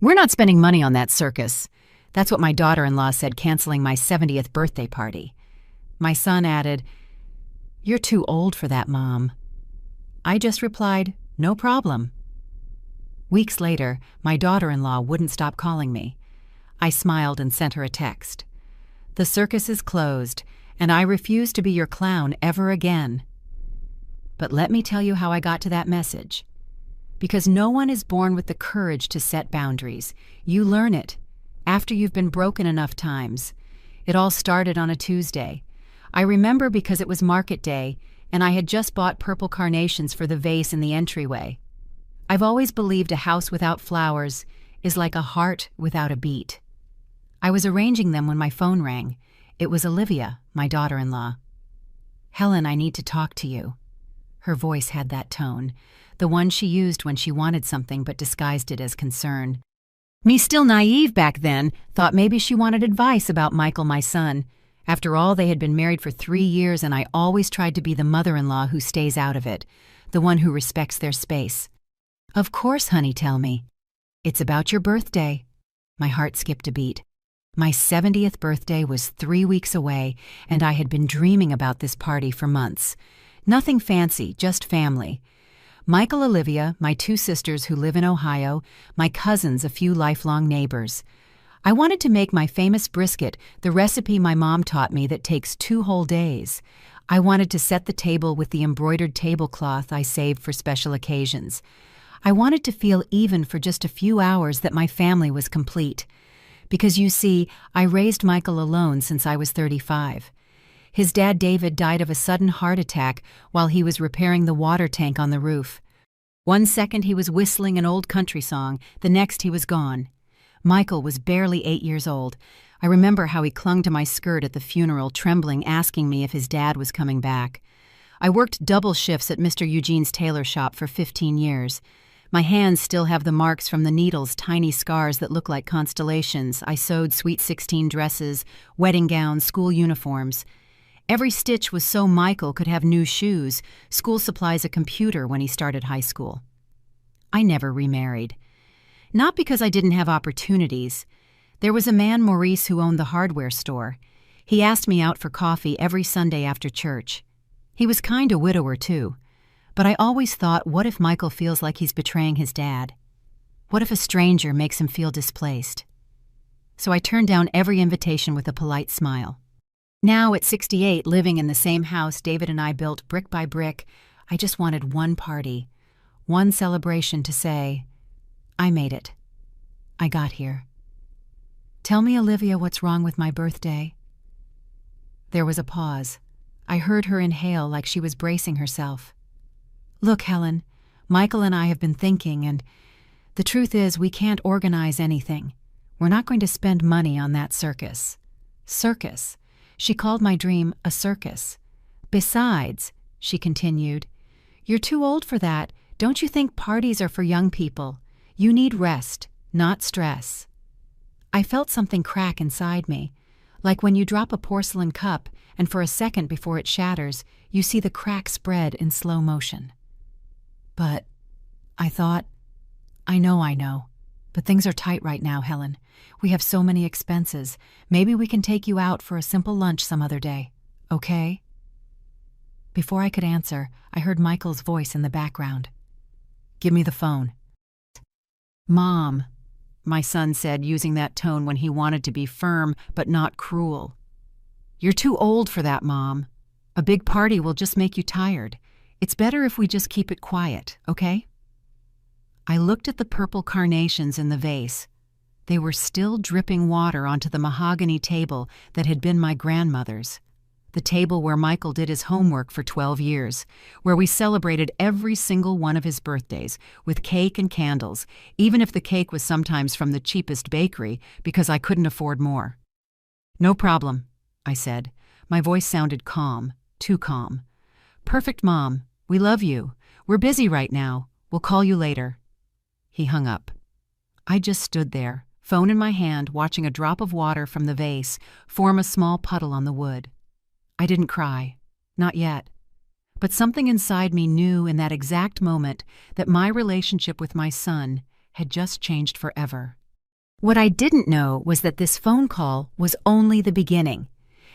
We're not spending money on that circus. That's what my daughter-in-law said canceling my 70th birthday party. My son added, "You're too old for that, Mom." I just replied, "No problem." Weeks later, my daughter-in-law wouldn't stop calling me. I smiled and sent her a text. "The circus is closed, and I refuse to be your clown ever again." But let me tell you how I got to that message. Because no one is born with the courage to set boundaries. You learn it after you've been broken enough times. It all started on a Tuesday. I remember because it was market day, and I had just bought purple carnations for the vase in the entryway. I've always believed a house without flowers is like a heart without a beat. I was arranging them when my phone rang. It was Olivia, my daughter-in-law. "Helen, I need to talk to you." Her voice had that tone, the one she used when she wanted something but disguised it as concern. Me, still naive back then, thought maybe she wanted advice about Michael, my son. After all, they had been married for 3 years, and I always tried to be the mother-in-law who stays out of it, the one who respects their space. "Of course, honey, tell me." "It's about your birthday." My heart skipped a beat. My 70th birthday was 3 weeks away, and I had been dreaming about this party for months. Nothing fancy, just family. Michael, Olivia, my 2 sisters who live in Ohio, my cousins, a few lifelong neighbors. I wanted to make my famous brisket, the recipe my mom taught me that takes 2 whole days. I wanted to set the table with the embroidered tablecloth I saved for special occasions. I wanted to feel even for just a few hours that my family was complete. Because you see, I raised Michael alone since I was 35. His dad David died of a sudden heart attack while he was repairing the water tank on the roof. One second he was whistling an old country song, the next he was gone. Michael was barely 8 years old. I remember how he clung to my skirt at the funeral, trembling, asking me if his dad was coming back. I worked double shifts at Mr. Eugene's tailor shop for 15 years. My hands still have the marks from the needles, tiny scars that look like constellations. I sewed Sweet 16 dresses, wedding gowns, school uniforms. Every stitch was so Michael could have new shoes, school supplies, a computer when he started high school. I never remarried. Not because I didn't have opportunities. There was a man, Maurice, who owned the hardware store. He asked me out for coffee every Sunday after church. He was kind a widower, too. But I always thought, what if Michael feels like he's betraying his dad? What if a stranger makes him feel displaced? So I turned down every invitation with a polite smile. Now, at 68, living in the same house David and I built brick by brick, I just wanted one party, one celebration to say, I made it. I got here. "Tell me, Olivia, what's wrong with my birthday?" There was a pause. I heard her inhale like she was bracing herself. "Look, Helen, Michael and I have been thinking, and the truth is we can't organize anything. We're not going to spend money on that circus." Circus. She called my dream a circus. "Besides," she continued, "you're too old for that. Don't you think parties are for young people? You need rest, not stress." I felt something crack inside me, like when you drop a porcelain cup and for a second before it shatters, you see the crack spread in slow motion. "But," I thought, I know, but things are tight right now, Helen. We have so many expenses. Maybe we can take you out for a simple lunch some other day, okay?" Before I could answer, I heard Michael's voice in the background. "Give me the phone." "Mom," my son said, using that tone when he wanted to be firm but not cruel. "You're too old for that, Mom. A big party will just make you tired. It's better if we just keep it quiet, okay?" I looked at the purple carnations in the vase. They were still dripping water onto the mahogany table that had been my grandmother's. The table where Michael did his homework for 12 years, where we celebrated every single one of his birthdays with cake and candles, even if the cake was sometimes from the cheapest bakery because I couldn't afford more. "No problem," I said. My voice sounded calm, too calm. "Perfect, Mom. We love you. We're busy right now. We'll call you later." He hung up. I just stood there, phone in my hand, watching a drop of water from the vase form a small puddle on the wood. I didn't cry. Not yet. But something inside me knew in that exact moment that my relationship with my son had just changed forever. What I didn't know was that this phone call was only the beginning.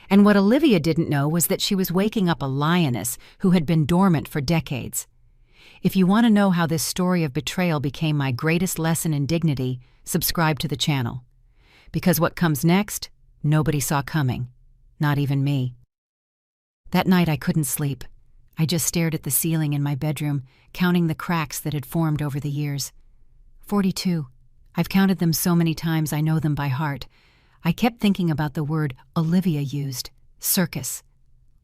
And what Olivia didn't know was that she was waking up a lioness who had been dormant for decades. If you want to know how this story of betrayal became my greatest lesson in dignity, subscribe to the channel. Because what comes next, nobody saw coming. Not even me. That night I couldn't sleep. I just stared at the ceiling in my bedroom, counting the cracks that had formed over the years. 42. I've counted them so many times I know them by heart. I kept thinking about the word Olivia used, circus.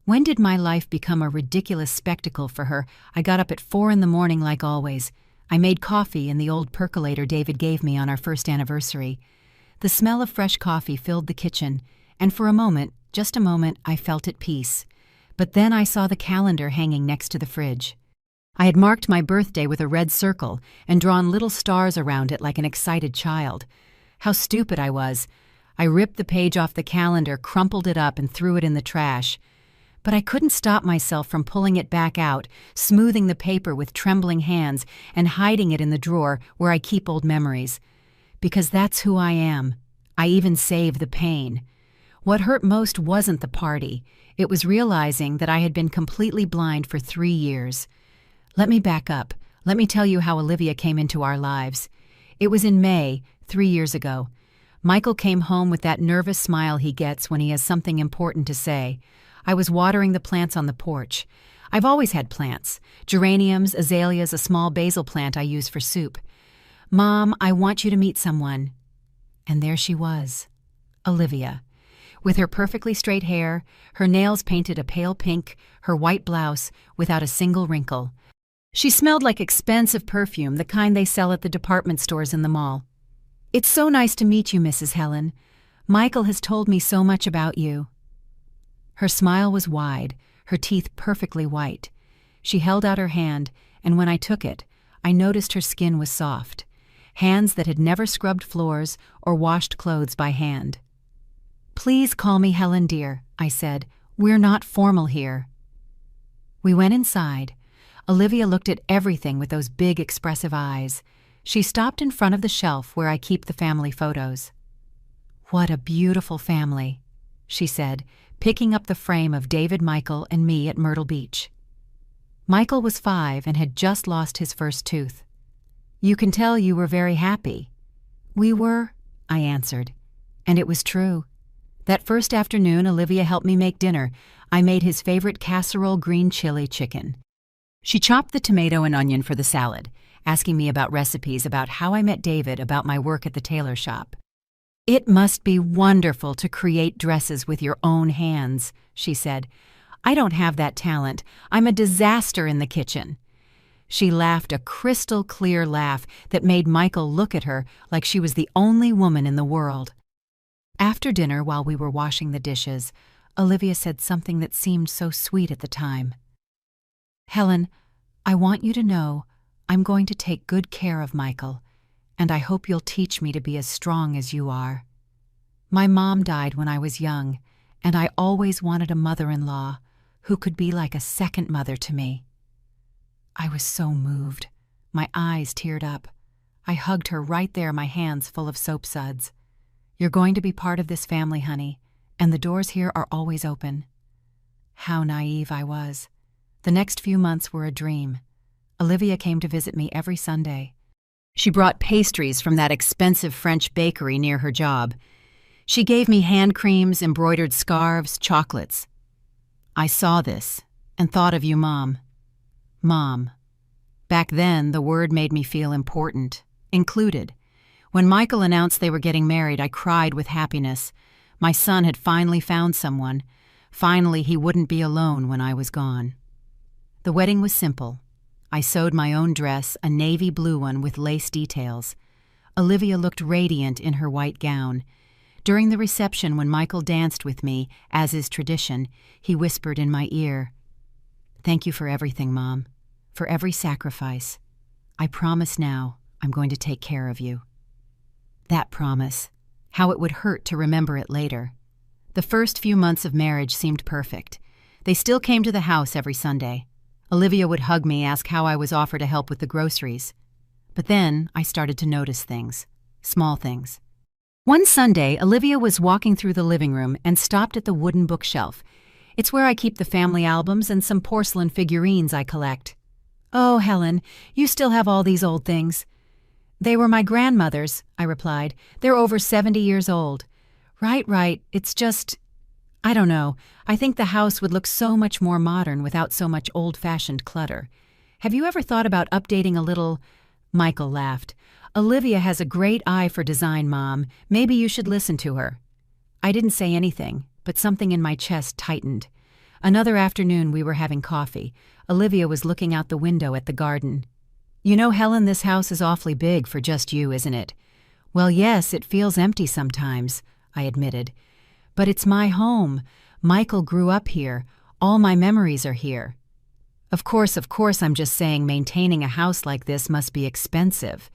When did my life become a ridiculous spectacle for her? I got up at 4 in the morning like always. I made coffee in the old percolator David gave me on our first anniversary. The smell of fresh coffee filled the kitchen, and for a moment, just a moment, I felt at peace. But then I saw the calendar hanging next to the fridge. I had marked my birthday with a red circle and drawn little stars around it like an excited child. How stupid I was. I ripped the page off the calendar, crumpled it up, and threw it in the trash. But I couldn't stop myself from pulling it back out, smoothing the paper with trembling hands, and hiding it in the drawer where I keep old memories. Because that's who I am. I even save the pain. What hurt most wasn't the party. It was realizing that I had been completely blind for 3 years. Let me back up. Let me tell you how Olivia came into our lives. It was in May, 3 years ago. Michael came home with that nervous smile he gets when he has something important to say. I was watering the plants on the porch. I've always had plants. Geraniums, azaleas, a small basil plant I use for soup. "Mom, I want you to meet someone." And there she was, Olivia. With her perfectly straight hair, her nails painted a pale pink, her white blouse without a single wrinkle. She smelled like expensive perfume, the kind they sell at the department stores in the mall. "It's so nice to meet you, Mrs. Helen. Michael has told me so much about you." Her smile was wide, her teeth perfectly white. She held out her hand, and when I took it, I noticed her skin was soft. Hands that had never scrubbed floors or washed clothes by hand. "Please call me Helen, dear," I said. "We're not formal here." We went inside. Olivia looked at everything with those big, expressive eyes. She stopped in front of the shelf where I keep the family photos. "What a beautiful family," she said, picking up the frame of David, Michael, and me at Myrtle Beach. Michael was 5 and had just lost his first tooth. "You can tell you were very happy." "We were," I answered. And it was true. That first afternoon, Olivia helped me make dinner. I made his favorite casserole green chili chicken. She chopped the tomato and onion for the salad, asking me about recipes, about how I met David, about my work at the tailor shop. "It must be wonderful to create dresses with your own hands," she said. "I don't have that talent. I'm a disaster in the kitchen." She laughed a crystal-clear laugh that made Michael look at her like she was the only woman in the world. After dinner, while we were washing the dishes, Olivia said something that seemed so sweet at the time. "Helen, I want you to know I'm going to take good care of Michael, and I hope you'll teach me to be as strong as you are. My mom died when I was young, and I always wanted a mother-in-law who could be like a second mother to me." I was so moved. My eyes teared up. I hugged her right there, my hands full of soap suds. "You're going to be part of this family, honey, and the doors here are always open." How naive I was. The next few months were a dream. Olivia came to visit me every Sunday. She brought pastries from that expensive French bakery near her job. She gave me hand creams, embroidered scarves, chocolates. I saw this and thought of you, Mom. Mom. Back then, the word made me feel important, included. When Michael announced they were getting married, I cried with happiness. My son had finally found someone. Finally, he wouldn't be alone when I was gone. The wedding was simple. I sewed my own dress, a navy blue one with lace details. Olivia looked radiant in her white gown. During the reception, when Michael danced with me, as is tradition, he whispered in my ear, "Thank you for everything, Mom, for every sacrifice. I promise now I'm going to take care of you." That promise, how it would hurt to remember it later. The first few months of marriage seemed perfect. They still came to the house every Sunday. Olivia would hug me, ask how I was, offer to help with the groceries. But then I started to notice things, small things. One Sunday, Olivia was walking through the living room and stopped at the wooden bookshelf. It's where I keep the family albums and some porcelain figurines I collect. "Oh, Helen, you still have all these old things." "They were my grandmother's," I replied. "They're over 70 years old." Right. It's just, I don't know. I think the house would look so much more modern without so much old-fashioned clutter. Have you ever thought about updating a little?" Michael laughed. "Olivia has a great eye for design, Mom. Maybe you should listen to her." I didn't say anything, but something in my chest tightened. Another afternoon we were having coffee. Olivia was looking out the window at the garden. "You know, Helen, this house is awfully big for just you, isn't it?" "Well, yes, it feels empty sometimes," I admitted. "But it's my home. Michael grew up here. All my memories are here." Of course, I'm just saying maintaining a house like this must be expensive.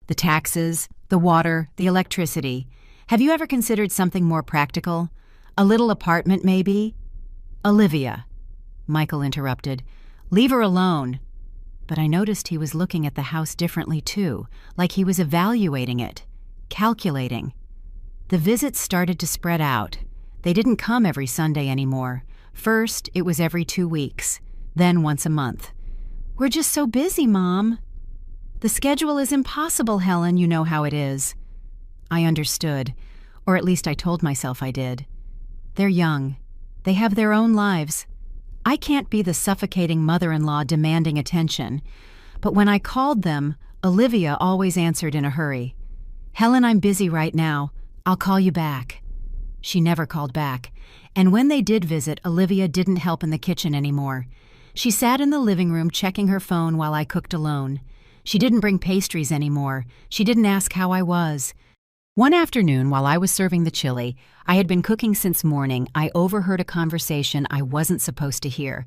The taxes, the water, the electricity. Have you ever considered something more practical? A little apartment, maybe?" "Olivia," Michael interrupted. "Leave her alone." But I noticed he was looking at the house differently too, like he was evaluating it, calculating. The visits started to spread out. They didn't come every Sunday anymore. First, it was every 2 weeks, then once a month. "We're just so busy, Mom." "The schedule is impossible, Helen, you know how it is." I understood, or at least I told myself I did. They're young. They have their own lives. I can't be the suffocating mother-in-law demanding attention. But when I called them, Olivia always answered in a hurry. "Helen, I'm busy right now. I'll call you back." She never called back. And when they did visit, Olivia didn't help in the kitchen anymore. She sat in the living room checking her phone while I cooked alone. She didn't bring pastries anymore. She didn't ask how I was. One afternoon, while I was serving the chili, I had been cooking since morning, I overheard a conversation I wasn't supposed to hear.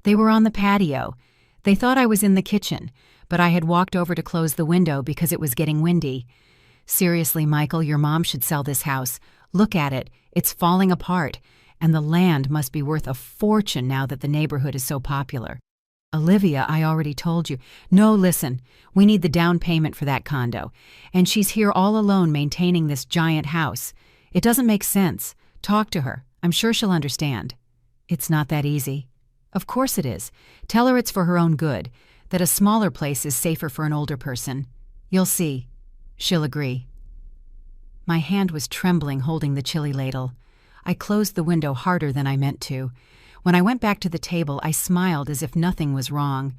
They were on the patio. They thought I was in the kitchen, but I had walked over to close the window because it was getting windy. "Seriously, Michael, your mom should sell this house. Look at it. It's falling apart, and the land must be worth a fortune now that the neighborhood is so popular." "Olivia, I already told you." "No, listen. We need the down payment for that condo. And she's here all alone maintaining this giant house. It doesn't make sense. Talk to her. I'm sure she'll understand." "It's not that easy." "Of course it is. Tell her it's for her own good, that a smaller place is safer for an older person. You'll see. She'll agree." My hand was trembling holding the chili ladle. I closed the window harder than I meant to. When I went back to the table, I smiled as if nothing was wrong.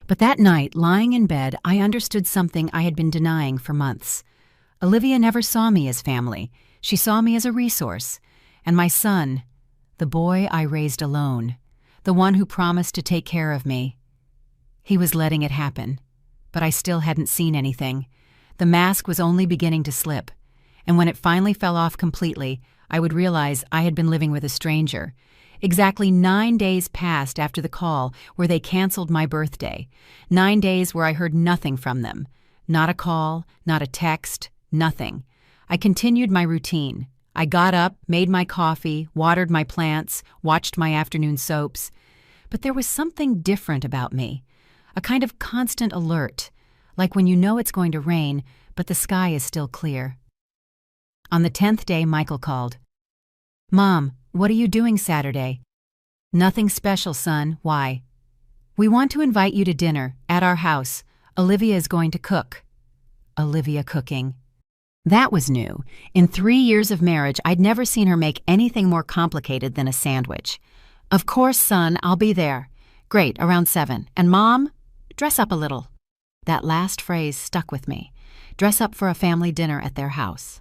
But that night, lying in bed, I understood something I had been denying for months. Olivia never saw me as family. She saw me as a resource. And my son, the boy I raised alone, the one who promised to take care of me, he was letting it happen. But I still hadn't seen anything. The mask was only beginning to slip. And when it finally fell off completely, I would realize I had been living with a stranger. Exactly 9 days passed after the call where they canceled my birthday. 9 days where I heard nothing from them. Not a call, not a text, nothing. I continued my routine. I got up, made my coffee, watered my plants, watched my afternoon soaps. But there was something different about me. A kind of constant alert, like when you know it's going to rain, but the sky is still clear. On the 10th day, Michael called. "Mom, what are you doing Saturday?" "Nothing special, son. Why?" "We want to invite you to dinner, at our house. Olivia is going to cook." Olivia cooking. That was new. In 3 years of marriage, I'd never seen her make anything more complicated than a sandwich. "Of course, son, I'll be there." "Great, around 7. And Mom? Dress up a little." That last phrase stuck with me. Dress up for a family dinner at their house.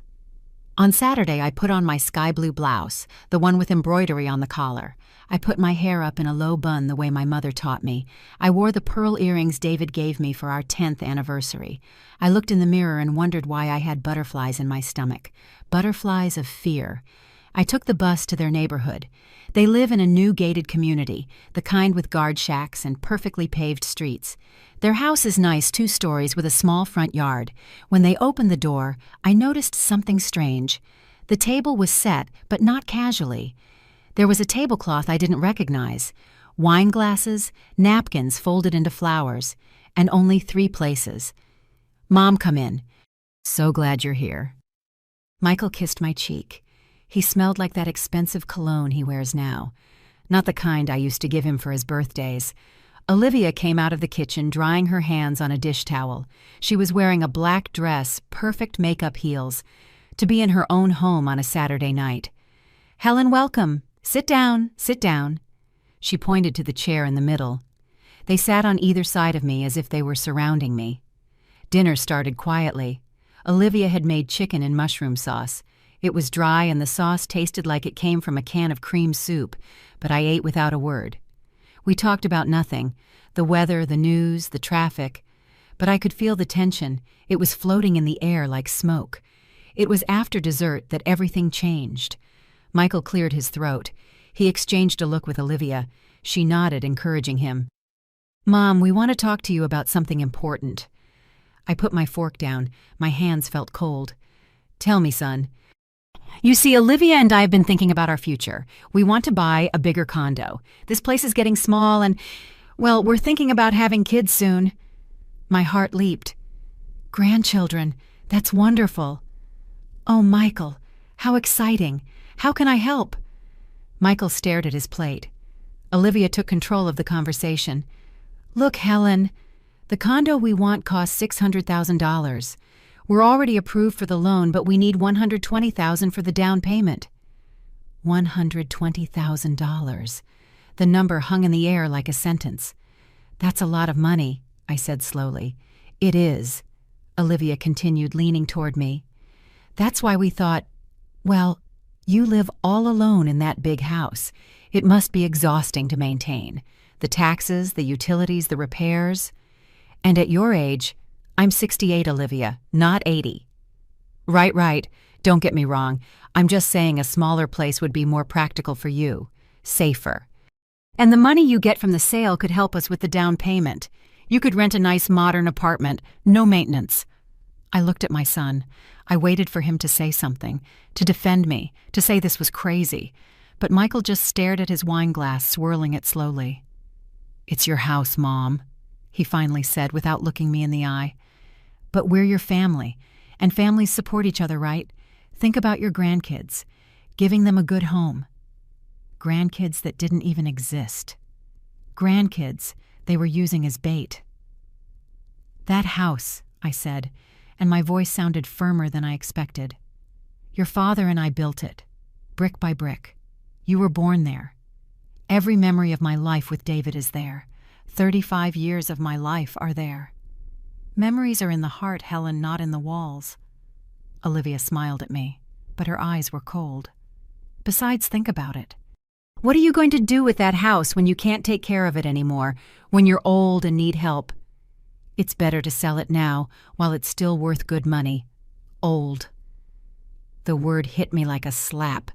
On Saturday, I put on my sky blue blouse, the one with embroidery on the collar. I put my hair up in a low bun the way my mother taught me. I wore the pearl earrings David gave me for our 10th anniversary. I looked in the mirror and wondered why I had butterflies in my stomach. Butterflies of fear. I took the bus to their neighborhood. They live in a new gated community, the kind with guard shacks and perfectly paved streets. Their house is nice, 2 stories with a small front yard. When they opened the door, I noticed something strange. The table was set, but not casually. There was a tablecloth I didn't recognize. Wine glasses, napkins folded into flowers, and only 3 places. "Mom, come in." "So glad you're here." Michael kissed my cheek. He smelled like that expensive cologne he wears now, not the kind I used to give him for his birthdays. Olivia came out of the kitchen drying her hands on a dish towel. She was wearing a black dress, perfect makeup heels, to be in her own home on a Saturday night. "Helen, welcome. Sit down, sit down." She pointed to the chair in the middle. They sat on either side of me as if they were surrounding me. Dinner started quietly. Olivia had made chicken and mushroom sauce. It was dry and the sauce tasted like it came from a can of cream soup, but I ate without a word. We talked about nothing, the weather, the news, the traffic, but I could feel the tension. It was floating in the air like smoke. It was after dessert that everything changed. Michael cleared his throat. He exchanged a look with Olivia. She nodded, encouraging him. "Mom, we want to talk to you about something important." I put my fork down. My hands felt cold. "Tell me, son." "You see, Olivia and I have been thinking about our future. We want to buy a bigger condo. This place is getting small and, well, we're thinking about having kids soon." My heart leaped. "Grandchildren, that's wonderful." "Oh, Michael, how exciting. How can I help?" Michael stared at his plate. Olivia took control of the conversation. "Look, Helen, the condo we want costs $600,000. We're already approved for the loan, but we need $120,000 for the down payment." $120,000. The number hung in the air like a sentence. "That's a lot of money," I said slowly. "It is," Olivia continued, leaning toward me. "That's why we thought, well, you live all alone in that big house. It must be exhausting to maintain. The taxes, the utilities, the repairs. And at your age, I'm 68, Olivia, not 80. Right. Don't get me wrong. I'm just saying a smaller place would be more practical for you, safer. And the money you get from the sale could help us with the down payment. You could rent a nice modern apartment, no maintenance." I looked at my son. I waited for him to say something, to defend me, to say this was crazy. But Michael just stared at his wine glass, swirling it slowly. "It's your house, Mom," he finally said without looking me in the eye. "But we're your family, and families support each other, right? Think about your grandkids, giving them a good home." Grandkids that didn't even exist. Grandkids they were using as bait. "That house," I said, and my voice sounded firmer than I expected. "Your father and I built it, brick by brick. You were born there. Every memory of my life with David is there. 35 years of my life are there. Memories are in the heart, Helen, not in the walls." Olivia smiled at me, but her eyes were cold. "Besides, think about it. What are you going to do with that house when you can't take care of it anymore, when you're old and need help? It's better to sell it now while it's still worth good money. Old." The word hit me like a slap.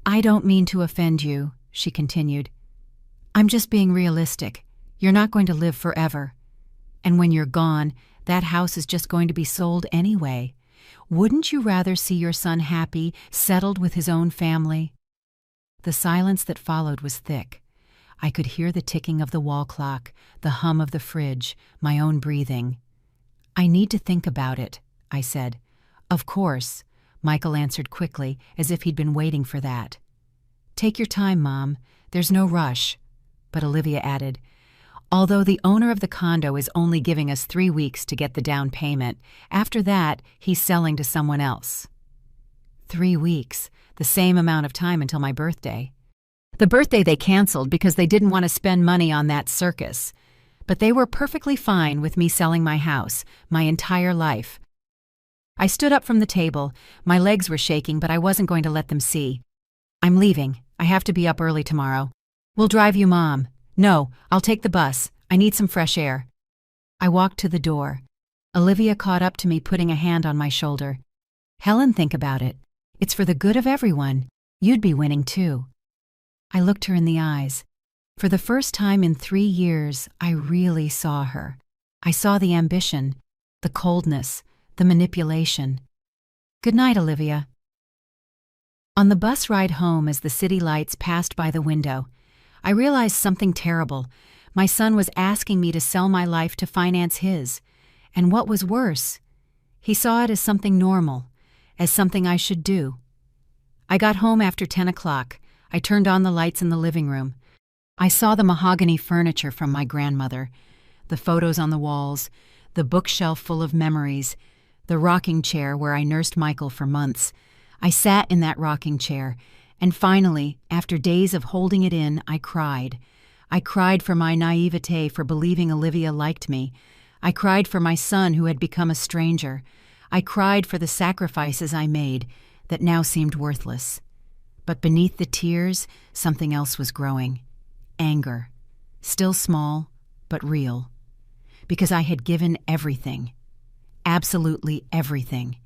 "I don't mean to offend you," she continued. "I'm just being realistic. You're not going to live forever. And when you're gone, that house is just going to be sold anyway. Wouldn't you rather see your son happy, settled with his own family?" The silence that followed was thick. I could hear the ticking of the wall clock, the hum of the fridge, my own breathing. "I need to think about it," I said. "Of course," Michael answered quickly, as if he'd been waiting for that. "Take your time, Mom. There's no rush." But Olivia added, "Although the owner of the condo is only giving us 3 weeks to get the down payment, after that, he's selling to someone else." 3 weeks, the same amount of time until my birthday. The birthday they canceled because they didn't want to spend money on that circus. But they were perfectly fine with me selling my house, my entire life. I stood up from the table. My legs were shaking, but I wasn't going to let them see. "I'm leaving. I have to be up early tomorrow." "We'll drive you, Mom." "No, I'll take the bus. I need some fresh air." I walked to the door. Olivia caught up to me, putting a hand on my shoulder. "Helen, think about it. It's for the good of everyone. You'd be winning too." I looked her in the eyes. For the first time in 3 years, I really saw her. I saw the ambition, the coldness, the manipulation. "Good night, Olivia." On the bus ride home, as the city lights passed by the window, I realized something terrible. My son was asking me to sell my life to finance his. And what was worse, he saw it as something normal. as something I should do. I got home after 10 o'clock. I turned on the lights in the living room. I saw the mahogany furniture from my grandmother, the photos on the walls, the bookshelf full of memories, the rocking chair where I nursed Michael for months. I sat in that rocking chair, and finally, after days of holding it in, I cried. I cried for my naivete for believing Olivia liked me. I cried for my son who had become a stranger. I cried for the sacrifices I made that now seemed worthless. But beneath the tears, something else was growing. Anger. Still small, but real. Because I had given everything. Absolutely everything.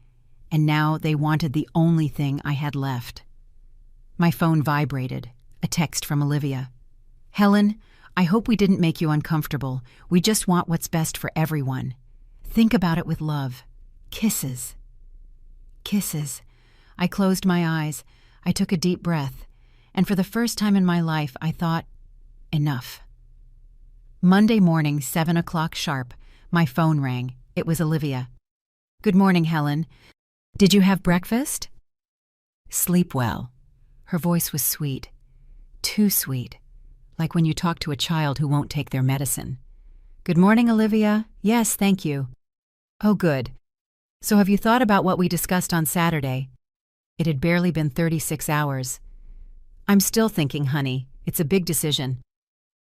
And now they wanted the only thing I had left. My phone vibrated. A text from Olivia. "Helen, I hope we didn't make you uncomfortable. We just want what's best for everyone. Think about it with love. Kisses." Kisses. I closed my eyes. I took a deep breath. And for the first time in my life, I thought, enough. Monday morning, 7 o'clock sharp, my phone rang. It was Olivia. "Good morning, Helen. Did you have breakfast?" "Sleep well." Her voice was sweet. Too sweet. Like when you talk to a child who won't take their medicine. "Good morning, Olivia. Yes, thank you." "Oh, good. So have you thought about what we discussed on Saturday?" It had barely been 36 hours. "I'm still thinking, honey. It's a big decision."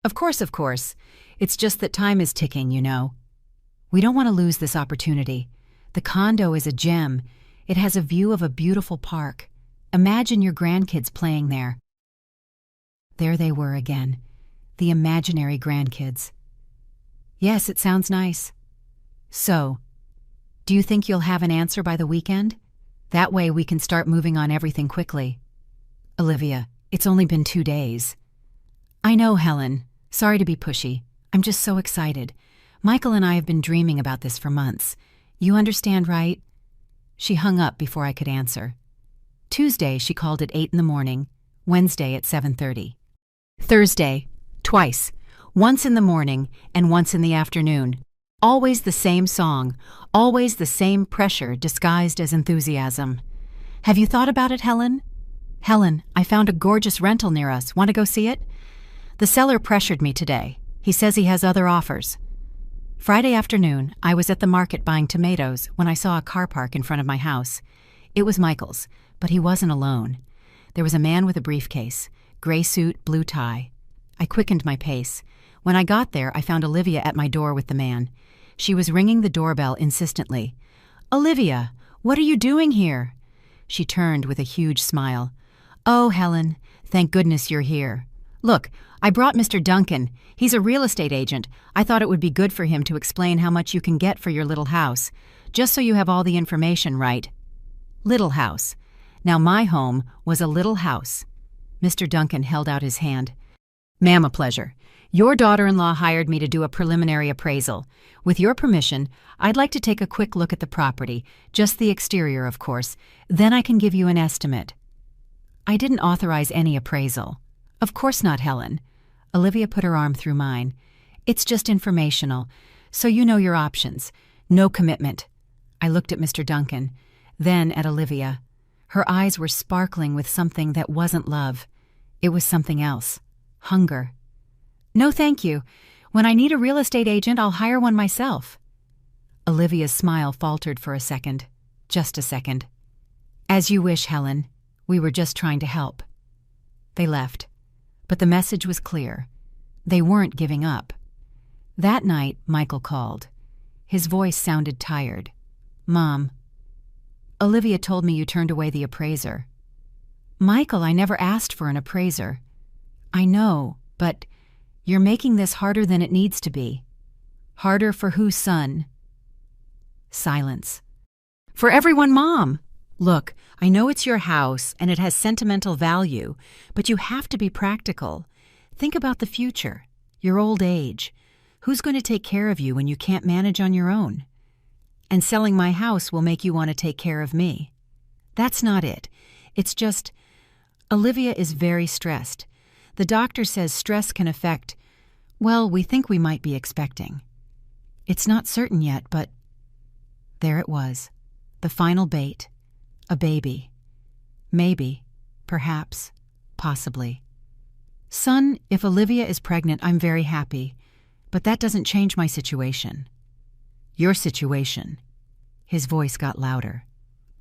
Of course. It's just that time is ticking, you know. We don't want to lose this opportunity. The condo is a gem. It has a view of a beautiful park. Imagine your grandkids playing there." There they were again. The imaginary grandkids. "Yes, it sounds nice." "So, do you think you'll have an answer by the weekend? That way we can start moving on everything quickly." "Olivia, it's only been 2 days." "I know, Helen. Sorry to be pushy. I'm just so excited. Michael and I have been dreaming about this for months. You understand, right?" She hung up before I could answer. Tuesday, she called at 8 in the morning. Wednesday at 7:30. Thursday, twice. Once in the morning and once in the afternoon. Always the same song. Always the same pressure disguised as enthusiasm. "Have you thought about it, Helen?" "Helen, I found a gorgeous rental near us. Want to go see it?" "The seller pressured me today. He says he has other offers." Friday afternoon, I was at the market buying tomatoes when I saw a car park in front of my house. It was Michael's, but he wasn't alone. There was a man with a briefcase, gray suit, blue tie. I quickened my pace. When I got there, I found Olivia at my door with the man. She was ringing the doorbell insistently. "Olivia, what are you doing here?" She turned with a huge smile. "Oh, Helen, thank goodness you're here. Look, I brought Mr. Duncan. He's a real estate agent. I thought it would be good for him to explain how much you can get for your little house, just so you have all the information right." Little house. Now my home was a little house. Mr. Duncan held out his hand. "Ma'am, a pleasure. Your daughter-in-law hired me to do a preliminary appraisal. With your permission, I'd like to take a quick look at the property, just the exterior, of course. Then I can give you an estimate." I didn't authorize any appraisal. "Of course not, Helen." Olivia put her arm through mine. "It's just informational, so you know your options. No commitment." I looked at Mr. Duncan, then at Olivia. Her eyes were sparkling with something that wasn't love. It was something else. Hunger. "No, thank you. When I need a real estate agent, I'll hire one myself." Olivia's smile faltered for a second. Just a second. "As you wish, Helen. We were just trying to help." They left. But the message was clear. They weren't giving up. That night, Michael called. His voice sounded tired. "Mom, Olivia told me you turned away the appraiser." "Michael, I never asked for an appraiser." "I know, but you're making this harder than it needs to be." "Harder for whose son?" Silence. "For everyone, Mom. Look, I know it's your house and it has sentimental value, but you have to be practical. Think about the future, your old age. Who's going to take care of you when you can't manage on your own? And selling my house will make you want to take care of me. That's not it. It's just, Olivia is very stressed. The doctor says stress can affect, well, we think we might be expecting. It's not certain yet, but..." There it was, the final bait. a baby. Maybe, perhaps, possibly. Son, if Olivia is pregnant, I'm very happy, but that doesn't change my situation. Your situation. His voice got louder.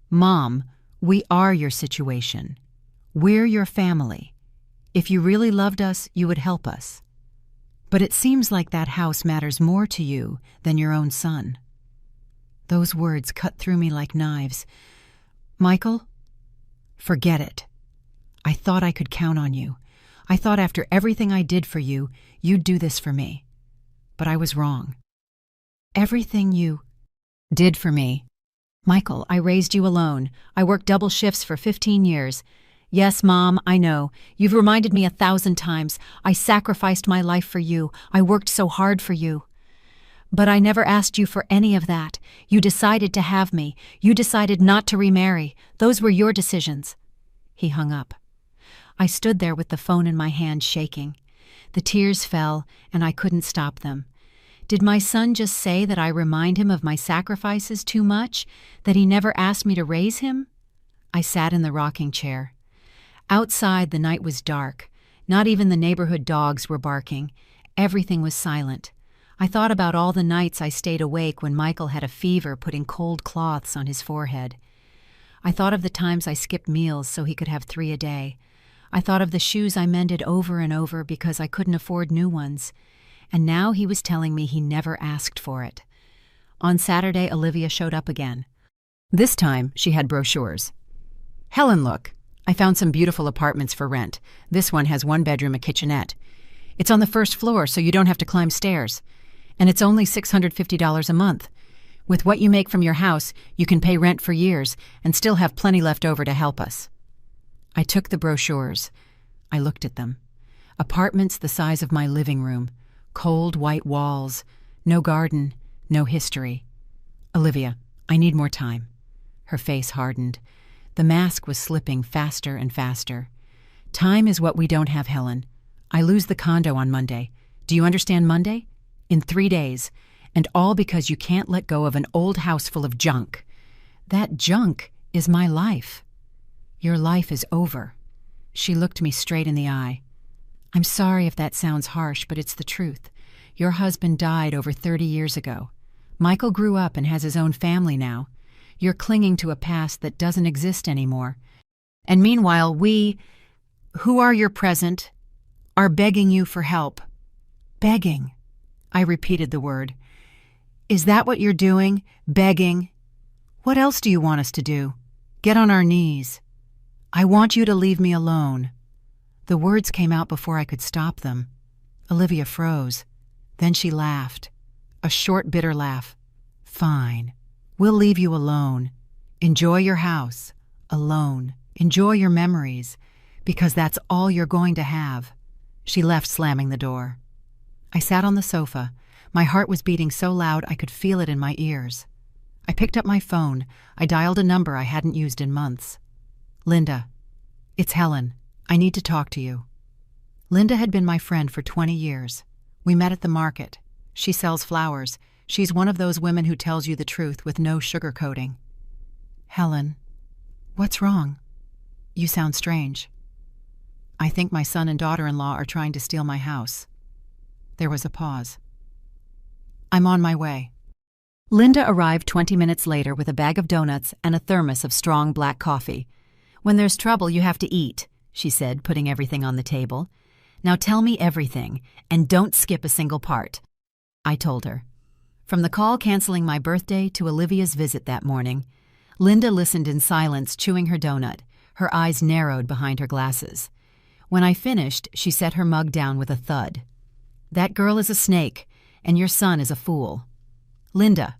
Mom, we are your situation. We're your family. If you really loved us, you would help us. But it seems like that house matters more to you than your own son. Those words cut through me like knives. Michael, forget it. I thought I could count on you. I thought after everything I did for you, you'd do this for me. But I was wrong. Everything you did for me. Michael, I raised you alone. I worked double shifts for 15 years. Yes, Mom, I know. You've reminded me 1,000 times. I sacrificed my life for you. I worked so hard for you. But I never asked you for any of that. You decided to have me. You decided not to remarry. Those were your decisions. He hung up. I stood there with the phone in my hand, shaking. The tears fell, and I couldn't stop them. Did my son just say that I remind him of my sacrifices too much? That he never asked me to raise him? I sat in the rocking chair. Outside, the night was dark. Not even the neighborhood dogs were barking. Everything was silent. I thought about all the nights I stayed awake when Michael had a fever, putting cold cloths on his forehead. I thought of the times I skipped meals so he could have 3 a day. I thought of the shoes I mended over and over because I couldn't afford new ones. And now he was telling me he never asked for it. On Saturday, Olivia showed up again. This time, she had brochures. Helen, look. I found some beautiful apartments for rent. This one has 1 bedroom, a kitchenette. It's on the 1st floor, so you don't have to climb stairs. And it's only $650 a month. With what you make from your house, you can pay rent for years and still have plenty left over to help us. I took the brochures. I looked at them. Apartments the size of my living room. Cold white walls. No garden. No history. Olivia, I need more time. Her face hardened. The mask was slipping faster and faster. Time is what we don't have, Helen. I lose the condo on Monday. Do you understand Monday? In 3 days. And all because you can't let go of an old house full of junk. That junk is my life. Your life is over. She looked me straight in the eye. I'm sorry if that sounds harsh, but it's the truth. Your husband died over 30 years ago. Michael grew up and has his own family now. You're clinging to a past that doesn't exist anymore. And meanwhile, we, who are your present, are begging you for help. Begging. I repeated the word. Is that what you're doing? Begging? What else do you want us to do? Get on our knees. I want you to leave me alone. The words came out before I could stop them. Olivia froze. Then she laughed. A short, bitter laugh. Fine. We'll leave you alone. Enjoy your house. Alone. Enjoy your memories. Because that's all you're going to have. She left, slamming the door. I sat on the sofa. My heart was beating so loud I could feel it in my ears. I picked up my phone. I dialed a number I hadn't used in months. Linda. It's Helen. I need to talk to you. Linda had been my friend for 20 years. We met at the market. She sells flowers. She's one of those women who tells you the truth with no sugarcoating. Helen, what's wrong? You sound strange. I think my son and daughter-in-law are trying to steal my house. There was a pause. I'm on my way. Linda arrived 20 minutes later with a bag of donuts and a thermos of strong black coffee. When there's trouble, you have to eat, she said, putting everything on the table. Now tell me everything, and don't skip a single part. I told her. From the call canceling my birthday to Olivia's visit that morning, Linda listened in silence, chewing her donut, her eyes narrowed behind her glasses. When I finished, she set her mug down with a thud. That girl is a snake, and your son is a fool. Linda.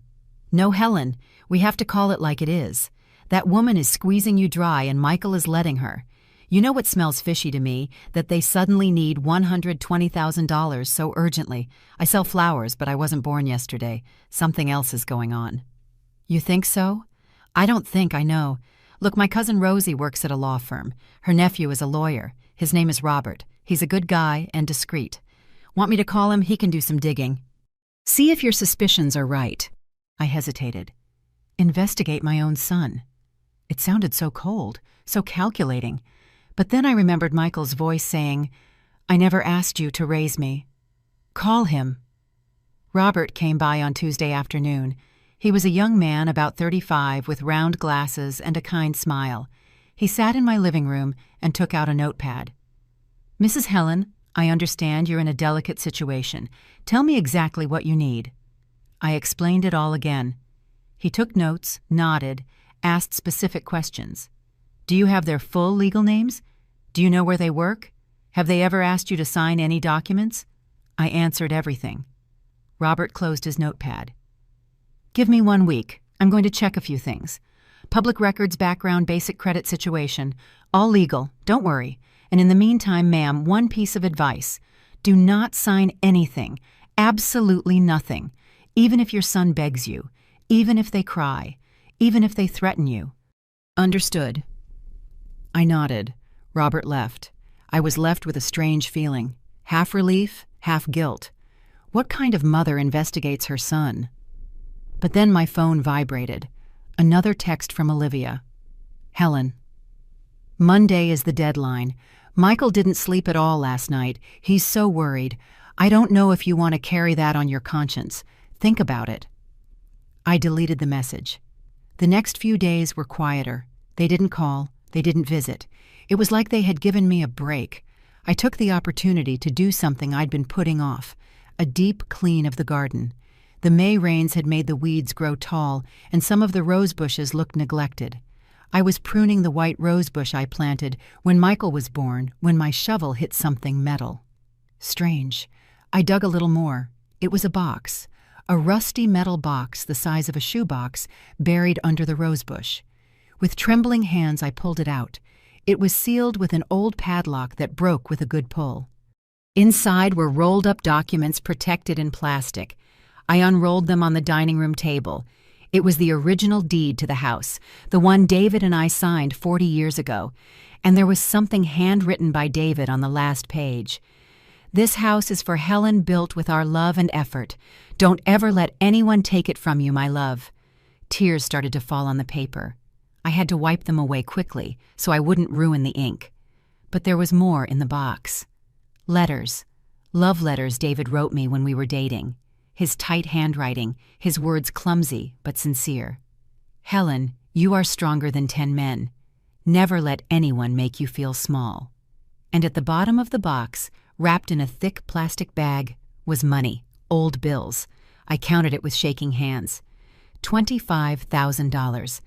No, Helen, we have to call it like it is. That woman is squeezing you dry and Michael is letting her. You know what smells fishy to me? That they suddenly need $120,000 so urgently. I sell flowers, but I wasn't born yesterday. Something else is going on. You think so? I don't think, I know. Look, my cousin Rosie works at a law firm. Her nephew is a lawyer. His name is Robert. He's a good guy and discreet. Want me to call him? He can do some digging. See if your suspicions are right. I hesitated. Investigate my own son. It sounded so cold, so calculating. But then I remembered Michael's voice saying, "I never asked you to raise me. Call him." Robert came by on Tuesday afternoon. He was a young man about 35 with round glasses and a kind smile. He sat in my living room and took out a notepad. "Mrs. Helen, I understand you're in a delicate situation. Tell me exactly what you need." I explained it all again. He took notes, nodded, asked specific questions. "Do you have their full legal names? Do you know where they work? Have they ever asked you to sign any documents?" I answered everything. Robert closed his notepad. "Give me 1 week. I'm going to check a few things. Public records background, basic credit situation, all legal, don't worry. And in the meantime, ma'am, one piece of advice. Do not sign anything, absolutely nothing, even if your son begs you, even if they cry, even if they threaten you." "Understood." I nodded. Robert left. I was left with a strange feeling, half relief, half guilt. What kind of mother investigates her son? But then my phone vibrated. Another text from Olivia. "Helen, Monday is the deadline. Michael didn't sleep at all last night. He's so worried. I don't know if you want to carry that on your conscience. Think about it." I deleted the message. The next few days were quieter. They didn't call. They didn't visit. It was like they had given me a break. I took the opportunity to do something I'd been putting off, a deep clean of the garden. The May rains had made the weeds grow tall, and some of the rose bushes looked neglected. I was pruning the white rose bush I planted when Michael was born, when my shovel hit something metal. Strange. I dug a little more. It was a box. A rusty metal box the size of a shoebox buried under the rosebush. With trembling hands I pulled it out. It was sealed with an old padlock that broke with a good pull. Inside were rolled-up documents protected in plastic. I unrolled them on the dining room table. It was the original deed to the house, the one David and I signed 40 years ago, and there was something handwritten by David on the last page. "This house is for Helen, built with our love and effort. Don't ever let anyone take it from you, my love." Tears started to fall on the paper. I had to wipe them away quickly so I wouldn't ruin the ink. But there was more in the box. Letters. Love letters David wrote me when we were dating. His tight handwriting, his words clumsy but sincere. "Helen, you are stronger than 10 men. Never let anyone make you feel small." And at the bottom of the box, wrapped in a thick plastic bag, was money, old bills. I counted it with shaking hands. $25,000.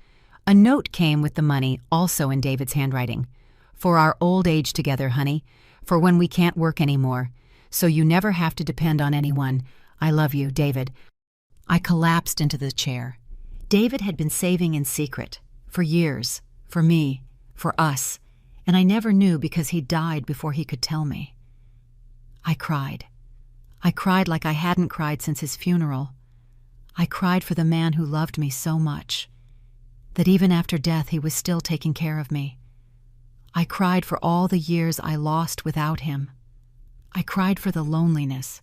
A note came with the money, also in David's handwriting. "For our old age together, honey. For when we can't work anymore. So you never have to depend on anyone. I love you, David." I collapsed into the chair. David had been saving in secret. For years. For me. For us. And I never knew because he died before he could tell me. I cried. I cried like I hadn't cried since his funeral. I cried for the man who loved me so much. That even after death he was still taking care of me. I cried for all the years I lost without him. I cried for the loneliness.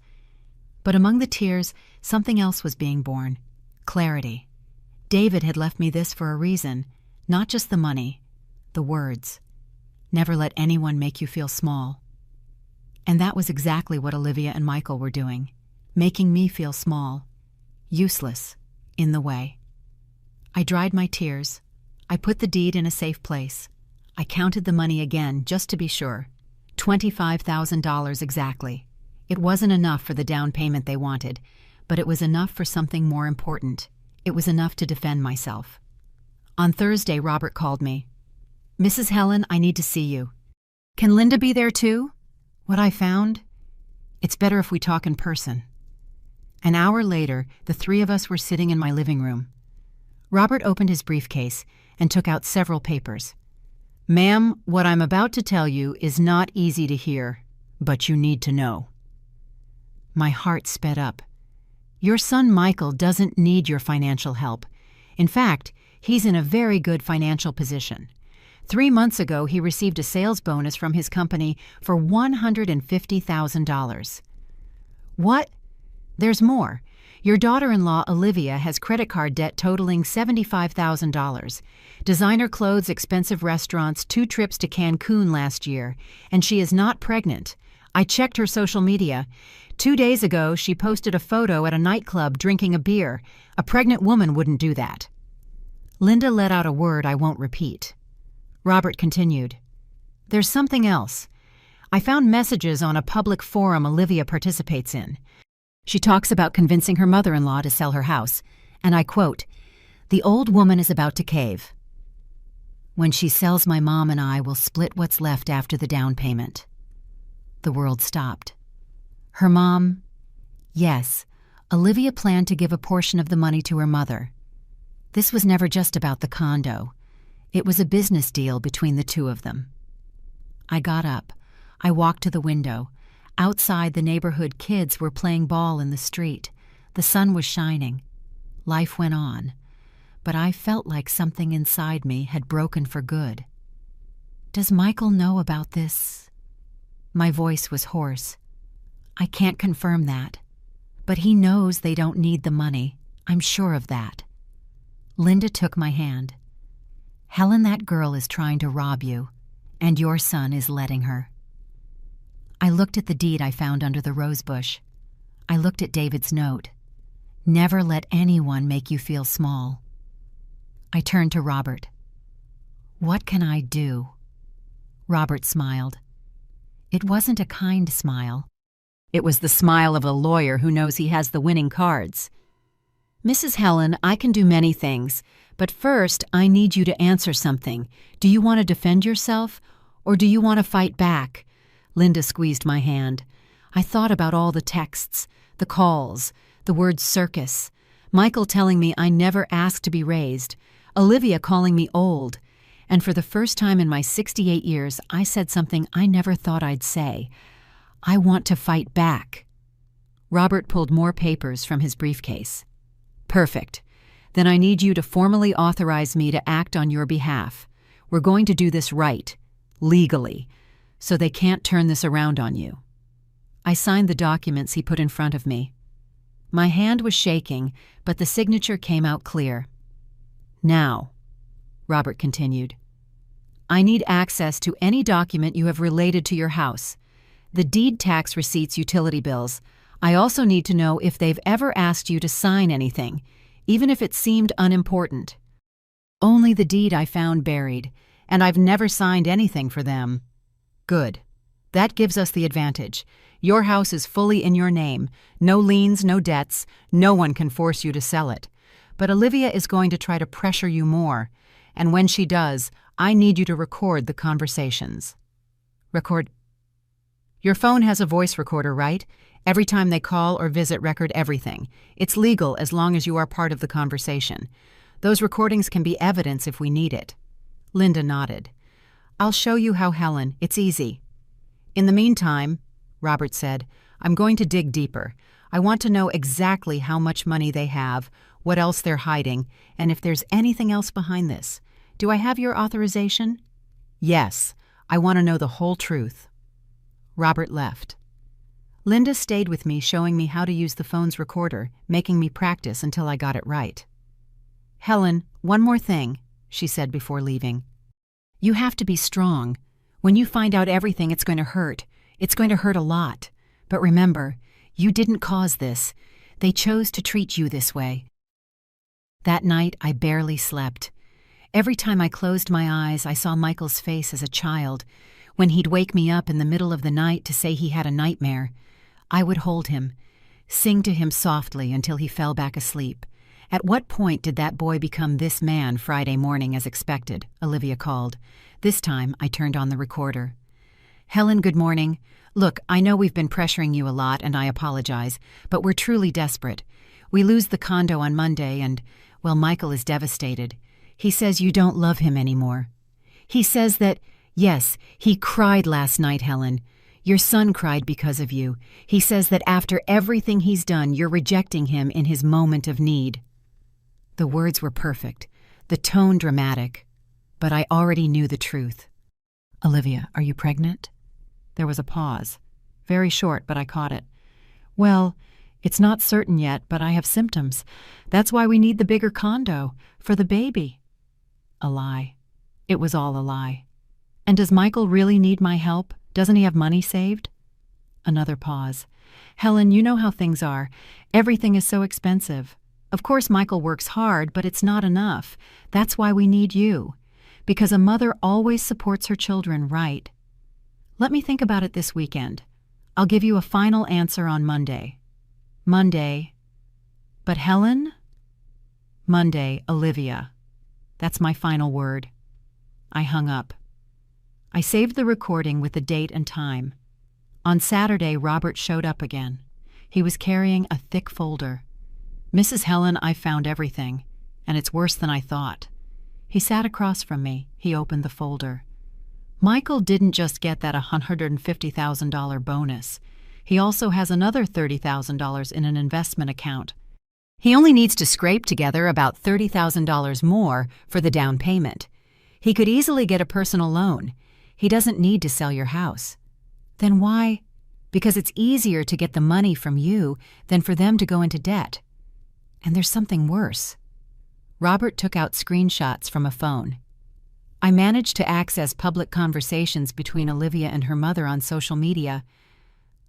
But among the tears, something else was being born. Clarity. David had left me this for a reason, not just the money, the words. Never let anyone make you feel small. And that was exactly what Olivia and Michael were doing, making me feel small, useless, in the way. I dried my tears. I put the deed in a safe place. I counted the money again, just to be sure. $25,000 exactly. It wasn't enough for the down payment they wanted, but it was enough for something more important. It was enough to defend myself. On Thursday, Robert called me. "Mrs. Helen, I need to see you." "Can Linda be there too?" What I found? It's better if we talk in person. An hour later, the three of us were sitting in my living room. Robert opened his briefcase and took out several papers. "Ma'am, what I'm about to tell you is not easy to hear, but you need to know." My heart sped up. "Your son Michael doesn't need your financial help. In fact, he's in a very good financial position. 3 months ago, he received a sales bonus from his company for $150,000. What? There's more. Your daughter-in-law, Olivia, has credit card debt totaling $75,000. Designer clothes, expensive restaurants, 2 trips to Cancun last year, and she is not pregnant. I checked her social media. 2 days ago, she posted a photo at a nightclub drinking a beer. A pregnant woman wouldn't do that." Linda let out a word I won't repeat. Robert continued, "There's something else. I found messages on a public forum Olivia participates in. She talks about convincing her mother-in-law to sell her house, and I quote, 'The old woman is about to cave. When she sells, my mom and I will split what's left after the down payment.'" The world stopped. Her mom? Yes, Olivia planned to give a portion of the money to her mother. This was never just about the condo. It was a business deal between the two of them. I got up. I walked to the window. Outside, the neighborhood kids were playing ball in the street. The sun was shining. Life went on. But I felt like something inside me had broken for good. "Does Michael know about this?" My voice was hoarse. "I can't confirm that. But he knows they don't need the money. I'm sure of that." Linda took my hand. "Helen, that girl is trying to rob you, and your son is letting her." I looked at the deed I found under the rose bush. I looked at David's note. "Never let anyone make you feel small." I turned to Robert. "What can I do?" Robert smiled. It wasn't a kind smile. It was the smile of a lawyer who knows he has the winning cards. "Mrs. Helen, I can do many things, but first I need you to answer something. Do you want to defend yourself, or do you want to fight back?" Linda squeezed my hand. I thought about all the texts, the calls, the word circus, Michael telling me I never asked to be raised, Olivia calling me old, and for the first time in my 68 years, I said something I never thought I'd say. I want to fight back. Robert pulled more papers from his briefcase. "Perfect. Then I need you to formally authorize me to act on your behalf. We're going to do this right, legally, so they can't turn this around on you." I signed the documents he put in front of me. My hand was shaking, but the signature came out clear. "Now," Robert continued, "I need access to any document you have related to your house. The deed, tax receipts, utility bills. I also need to know if they've ever asked you to sign anything, even if it seemed unimportant. Only the deed I found buried, and I've never signed anything for them." "Good. That gives us the advantage. Your house is fully in your name. No liens, no debts. No one can force you to sell it. But Olivia is going to try to pressure you more. And when she does, I need you to record the conversations." "Record?" "Your phone has a voice recorder, right? Every time they call or visit, record everything. It's legal as long as you are part of the conversation. Those recordings can be evidence if we need it." Linda nodded. "I'll show you how, Helen. It's easy." "In the meantime," Robert said, "I'm going to dig deeper. I want to know exactly how much money they have, what else they're hiding, and if there's anything else behind this. Do I have your authorization?" "Yes. I want to know the whole truth." Robert left. Linda stayed with me, showing me how to use the phone's recorder, making me practice until I got it right. "Helen, one more thing," she said before leaving. "You have to be strong. When you find out everything, it's going to hurt. It's going to hurt a lot. But remember, you didn't cause this. They chose to treat you this way." That night, I barely slept. Every time I closed my eyes, I saw Michael's face as a child. When he'd wake me up in the middle of the night to say he had a nightmare, I would hold him, sing to him softly until he fell back asleep. "At what point did that boy become this man Friday morning as expected?" Olivia called. This time, I turned on the recorder. "Helen, good morning. Look, I know we've been pressuring you a lot, and I apologize, but we're truly desperate. We lose the condo on Monday, and, well, Michael is devastated. He says you don't love him anymore. He says that, yes, he cried last night, Helen. Your son cried because of you. He says that after everything he's done, you're rejecting him in his moment of need." The words were perfect, the tone dramatic, but I already knew the truth. "Olivia, are you pregnant?" There was a pause. Very short, but I caught it. "Well, It's not certain yet, but I have symptoms. That's why we need the bigger condo, for the baby. A lie. It was all a lie. And does Michael really need my help? Doesn't he have money saved? Another pause. Helen, you know how things are. Everything is so expensive. Of course Michael works hard, but it's not enough. That's why we need you. Because a mother always supports her children, right? Let me think about it this weekend. I'll give you a final answer on Monday. Monday. But Helen? Monday, Olivia. That's my final word. I hung up. I saved the recording with the date and time. On Saturday, Robert showed up again. He was carrying a thick folder. Mrs. Helen, I found everything, and it's worse than I thought. He sat across from me. He opened the folder. Michael didn't just get that $150,000 bonus. He also has another $30,000 in an investment account. He only needs to scrape together about $30,000 more for the down payment. He could easily get a personal loan. He doesn't need to sell your house. Then why? Because it's easier to get the money from you than for them to go into debt. And there's something worse. Robert took out screenshots from a phone. I managed to access public conversations between Olivia and her mother on social media.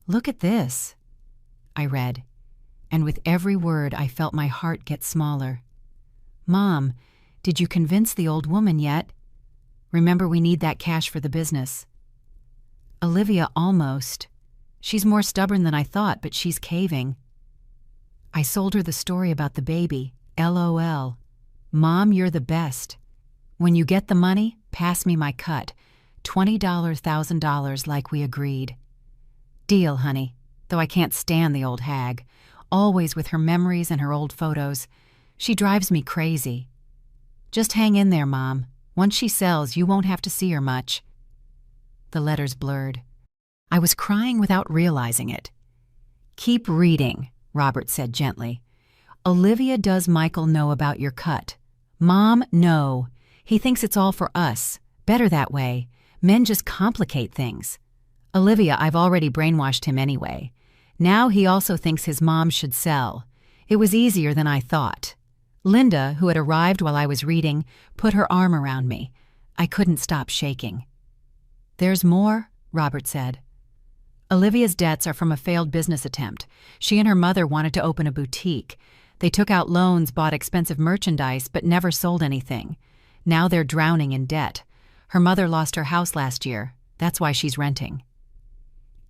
Look at this, I read, and with every word I felt my heart get smaller. Mom, did you convince the old woman yet? Remember, we need that cash for the business. Olivia, almost. She's more stubborn than I thought, but she's caving. I sold her the story about the baby. LOL. Mom, you're the best. When you get the money, pass me my cut. $20,000 like we agreed. Deal, honey, though I can't stand the old hag. Always with her memories and her old photos. She drives me crazy. Just hang in there, Mom. Once she sells, you won't have to see her much. The letters blurred. I was crying without realizing it. Keep reading, Robert said gently. Olivia, does Michael know about your cut? Mom, no. He thinks it's all for us. Better that way. Men just complicate things. Olivia, I've already brainwashed him anyway. Now he also thinks his mom should sell. It was easier than I thought. Linda, who had arrived while I was reading, put her arm around me. I couldn't stop shaking. There's more, Robert said. Olivia's debts are from a failed business attempt. She and her mother wanted to open a boutique. They took out loans, bought expensive merchandise, but never sold anything. Now they're drowning in debt. Her mother lost her house last year. That's why she's renting.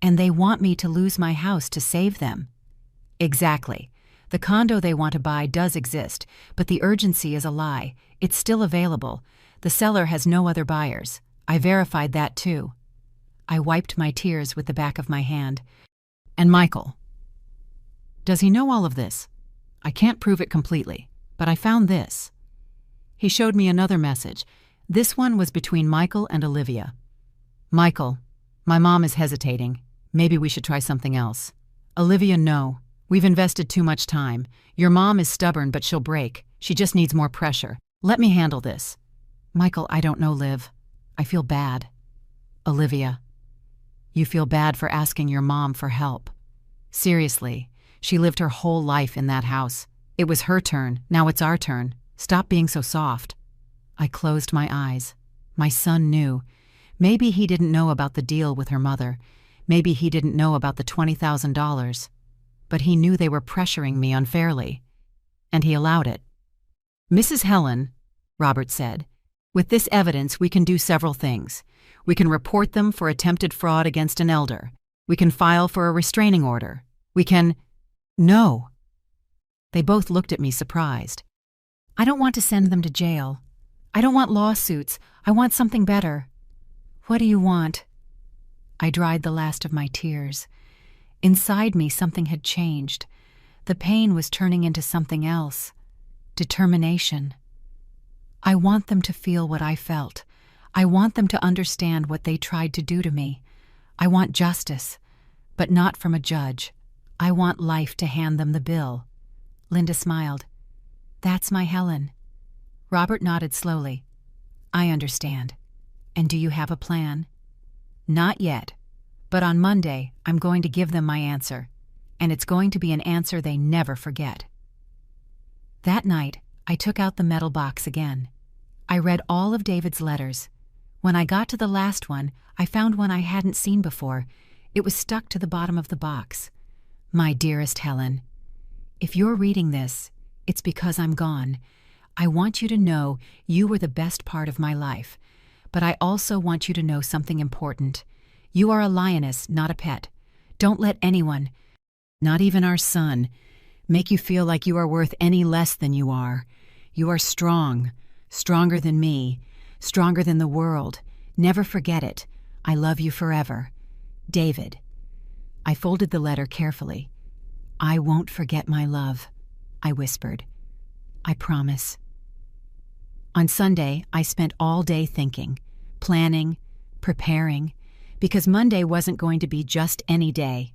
And they want me to lose my house to save them. Exactly. The condo they want to buy does exist, but the urgency is a lie. It's still available. The seller has no other buyers. I verified that too. I wiped my tears with the back of my hand. And Michael? Does he know all of this? I can't prove it completely, but I found this. He showed me another message. This one was between Michael and Olivia. Michael, my mom is hesitating. Maybe we should try something else. Olivia, no. We've invested too much time. Your mom is stubborn, but she'll break. She just needs more pressure. Let me handle this. Michael, I don't know, Liv. I feel bad. Olivia, you feel bad for asking your mom for help. Seriously, she lived her whole life in that house. It was her turn, now it's our turn. Stop being so soft. I closed my eyes. My son knew. Maybe he didn't know about the deal with her mother. Maybe he didn't know about the $20,000. But he knew they were pressuring me unfairly. And he allowed it. Mrs. Helen, Robert said, with this evidence we can do several things. We can report them for attempted fraud against an elder. We can file for a restraining order. We can... No. They both looked at me surprised. I don't want to send them to jail. I don't want lawsuits. I want something better. What do you want? I dried the last of my tears. Inside me, something had changed. The pain was turning into something else. Determination. I want them to feel what I felt. I want them to understand what they tried to do to me. I want justice, but not from a judge. I want life to hand them the bill. Linda smiled. That's my Helen. Robert nodded slowly. I understand. And do you have a plan? Not yet, but on Monday I'm going to give them my answer. and it's going to be an answer they never forget. That night, I took out the metal box again. I read all of David's letters. When I got to the last one, I found one I hadn't seen before. It was stuck to the bottom of the box. My dearest Helen, if you're reading this, it's because I'm gone. I want you to know you were the best part of my life, but I also want you to know something important. You are a lioness, not a pet. Don't let anyone, not even our son, make you feel like you are worth any less than you are. You are strong, stronger than me, stronger than the world. Never forget it. I love you forever. David. I folded the letter carefully. I won't forget my love, I whispered. I promise. On Sunday, I spent all day thinking, planning, preparing, because Monday wasn't going to be just any day.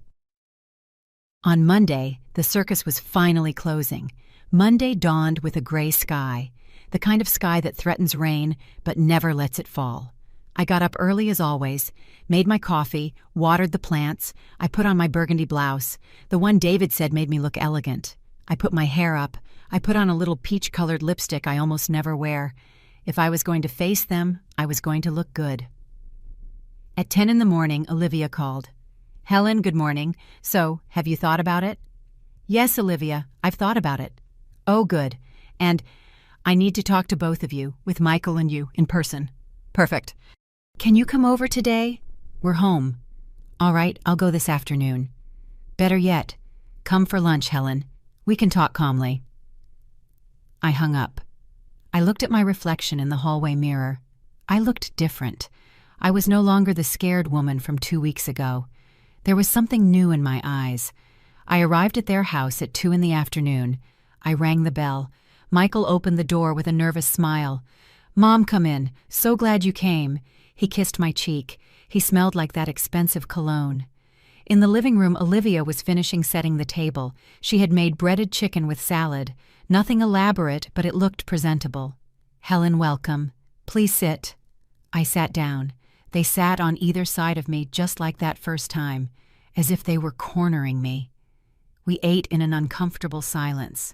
On Monday, the circus was finally closing. Monday dawned with a gray sky, the kind of sky that threatens rain but never lets it fall. I got up early as always, made my coffee, watered the plants. I put on my burgundy blouse, the one David said made me look elegant. I put my hair up. I put on a little peach-colored lipstick I almost never wear. If I was going to face them, I was going to look good. At 10 in the morning, Olivia called. Helen, good morning. So, have you thought about it? Yes, Olivia, I've thought about it. Oh, good. And I need to talk to both of you, with Michael and you, in person. Perfect. Can you come over today? We're home. All right, I'll go this afternoon. Better yet, come for lunch, Helen. We can talk calmly. I hung up. I looked at my reflection in the hallway mirror. I looked different. I was no longer the scared woman from 2 weeks ago. There was something new in my eyes. I arrived at their house at 2 in the afternoon. I rang the bell. Michael opened the door with a nervous smile. Mom, come in. So glad you came. He kissed my cheek. He smelled like that expensive cologne. In the living room, Olivia was finishing setting the table. She had made breaded chicken with salad. Nothing elaborate, but it looked presentable. Helen, welcome. Please sit. I sat down. They sat on either side of me just like that first time, as if they were cornering me. We ate in an uncomfortable silence.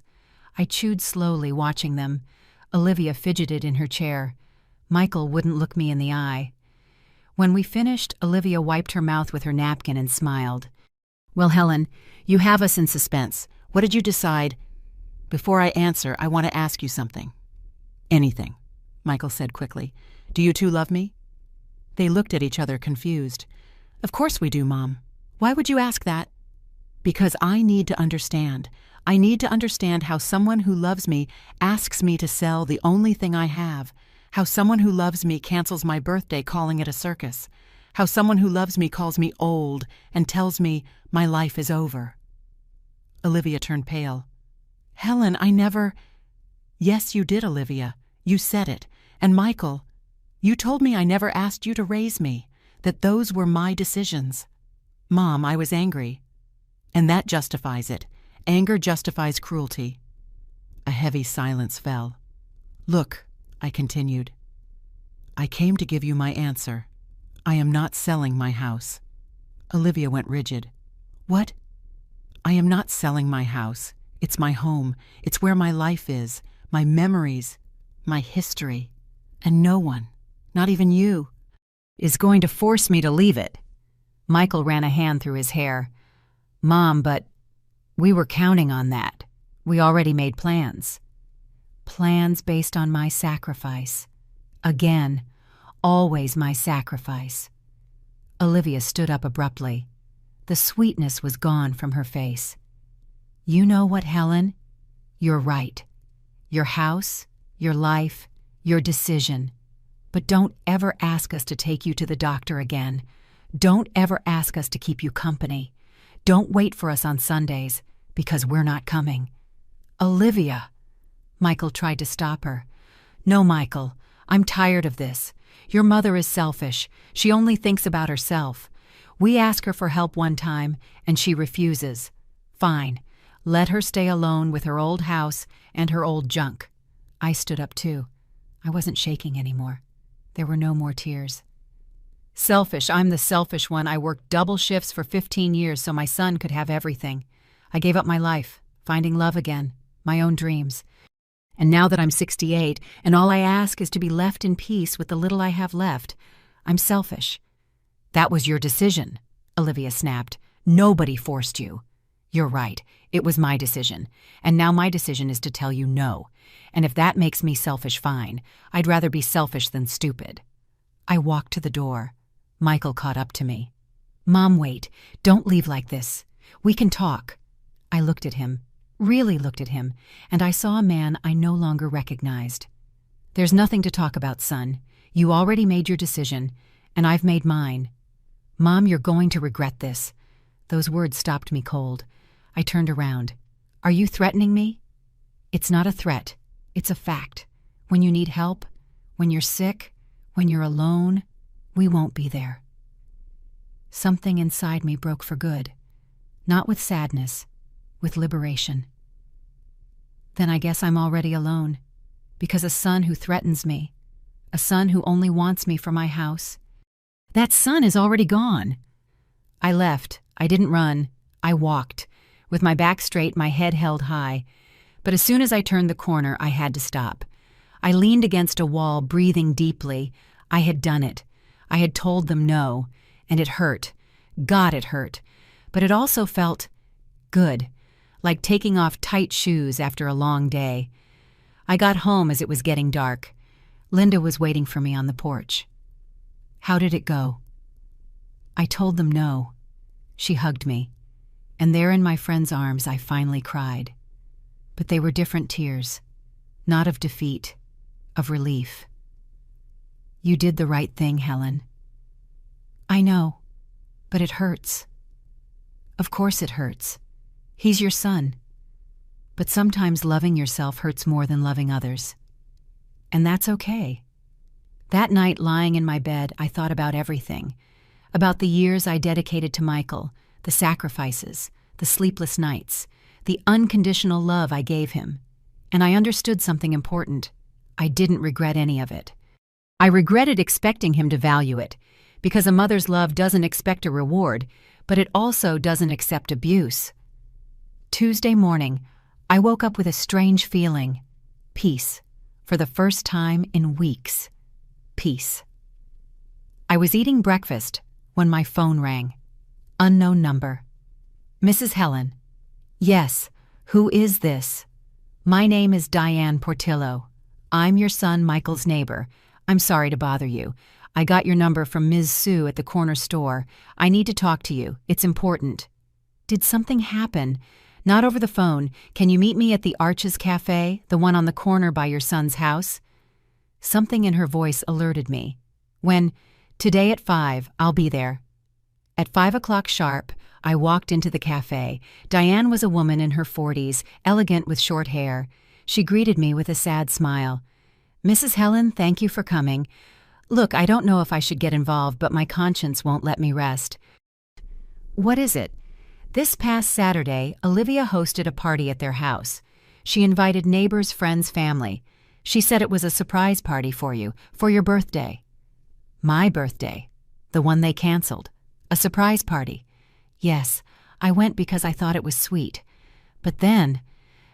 I chewed slowly, watching them. Olivia fidgeted in her chair. Michael wouldn't look me in the eye. When we finished, Olivia wiped her mouth with her napkin and smiled. Well, Helen, you have us in suspense. What did you decide? Before I answer, I want to ask you something. Anything, Michael said quickly. Do you two love me? They looked at each other confused. Of course we do, Mom. Why would you ask that? Because I need to understand. I need to understand how someone who loves me asks me to sell the only thing I have. How someone who loves me cancels my birthday calling it a circus. How someone who loves me calls me old and tells me my life is over. Olivia turned pale. Helen, I never... Yes, you did, Olivia. You said it. And Michael, you told me I never asked you to raise me, that those were my decisions. Mom, I was angry. And that justifies it. Anger justifies cruelty. A heavy silence fell. Look, I continued. I came to give you my answer. I am not selling my house. Olivia went rigid. What? I am not selling my house. It's my home. It's where my life is, my memories, my history. And no one, not even you, is going to force me to leave it. Michael ran a hand through his hair. Mom, but we were counting on that. We already made plans. Plans based on my sacrifice. Again, always my sacrifice. Olivia stood up abruptly. The sweetness was gone from her face. You know what, Helen? You're right. Your house, your life, your decision. But don't ever ask us to take you to the doctor again. Don't ever ask us to keep you company. Don't wait for us on Sundays, because we're not coming. Olivia! Michael tried to stop her. No, Michael, I'm tired of this. Your mother is selfish. She only thinks about herself. We ask her for help one time, and she refuses. Fine. Let her stay alone with her old house and her old junk. I stood up too. I wasn't shaking anymore. There were no more tears. Selfish, I'm the selfish one. I worked double shifts for 15 years so my son could have everything. I gave up my life, finding love again, my own dreams. And now that I'm 68, and all I ask is to be left in peace with the little I have left, I'm selfish. That was your decision, Olivia snapped. Nobody forced you. You're right, it was my decision, and now my decision is to tell you no. And if that makes me selfish, fine. I'd rather be selfish than stupid. I walked to the door. Michael caught up to me. Mom, wait. Don't leave like this. We can talk. I looked at him, really looked at him, and I saw a man I no longer recognized. There's nothing to talk about, son. You already made your decision, and I've made mine. Mom, you're going to regret this. Those words stopped me cold. I turned around. Are you threatening me? It's not a threat. It's a fact. When you need help, when you're sick, when you're alone, we won't be there. Something inside me broke for good. Not with sadness, with liberation. Then I guess I'm already alone, because a son who threatens me, a son who only wants me for my house, that son is already gone. I left. I didn't run. I walked, with my back straight, my head held high. But as soon as I turned the corner, I had to stop. I leaned against a wall, breathing deeply. I had done it. I had told them no, and it hurt. God, it hurt. But it also felt good, like taking off tight shoes after a long day. I got home as it was getting dark. Linda was waiting for me on the porch. How did it go? I told them no. She hugged me, and there in my friend's arms I finally cried. But they were different tears, not of defeat, of relief. You did the right thing, Helen. I know, but it hurts. Of course it hurts. He's your son. But sometimes loving yourself hurts more than loving others. And that's okay. That night, lying in my bed, I thought about everything. About the years I dedicated to Michael, the sacrifices, the sleepless nights, the unconditional love I gave him. And I understood something important. I didn't regret any of it. I regretted expecting him to value it, because a mother's love doesn't expect a reward, but it also doesn't accept abuse. Tuesday morning, I woke up with a strange feeling. Peace. For the first time in weeks. Peace. I was eating breakfast when my phone rang. Unknown number. Mrs. Helen. Yes, who is this? My name is Diane Portillo. I'm your son Michael's neighbor. I'm sorry to bother you. I got your number from Ms. Sue at the corner store. I need to talk to you. It's important. Did something happen? Not over the phone. Can you meet me at the Arches Cafe, the one on the corner by your son's house? Something in her voice alerted me. Today at 5, I'll be there. At 5 o'clock sharp, I walked into the cafe. Diane was a woman in her 40s, elegant with short hair. She greeted me with a sad smile. Mrs. Helen, thank you for coming. Look, I don't know if I should get involved, but my conscience won't let me rest. What is it? This past Saturday, Olivia hosted a party at their house. She invited neighbors, friends, family. She said it was a surprise party for you, for your birthday. My birthday. The one they canceled. A surprise party. Yes, I went because I thought it was sweet. But then,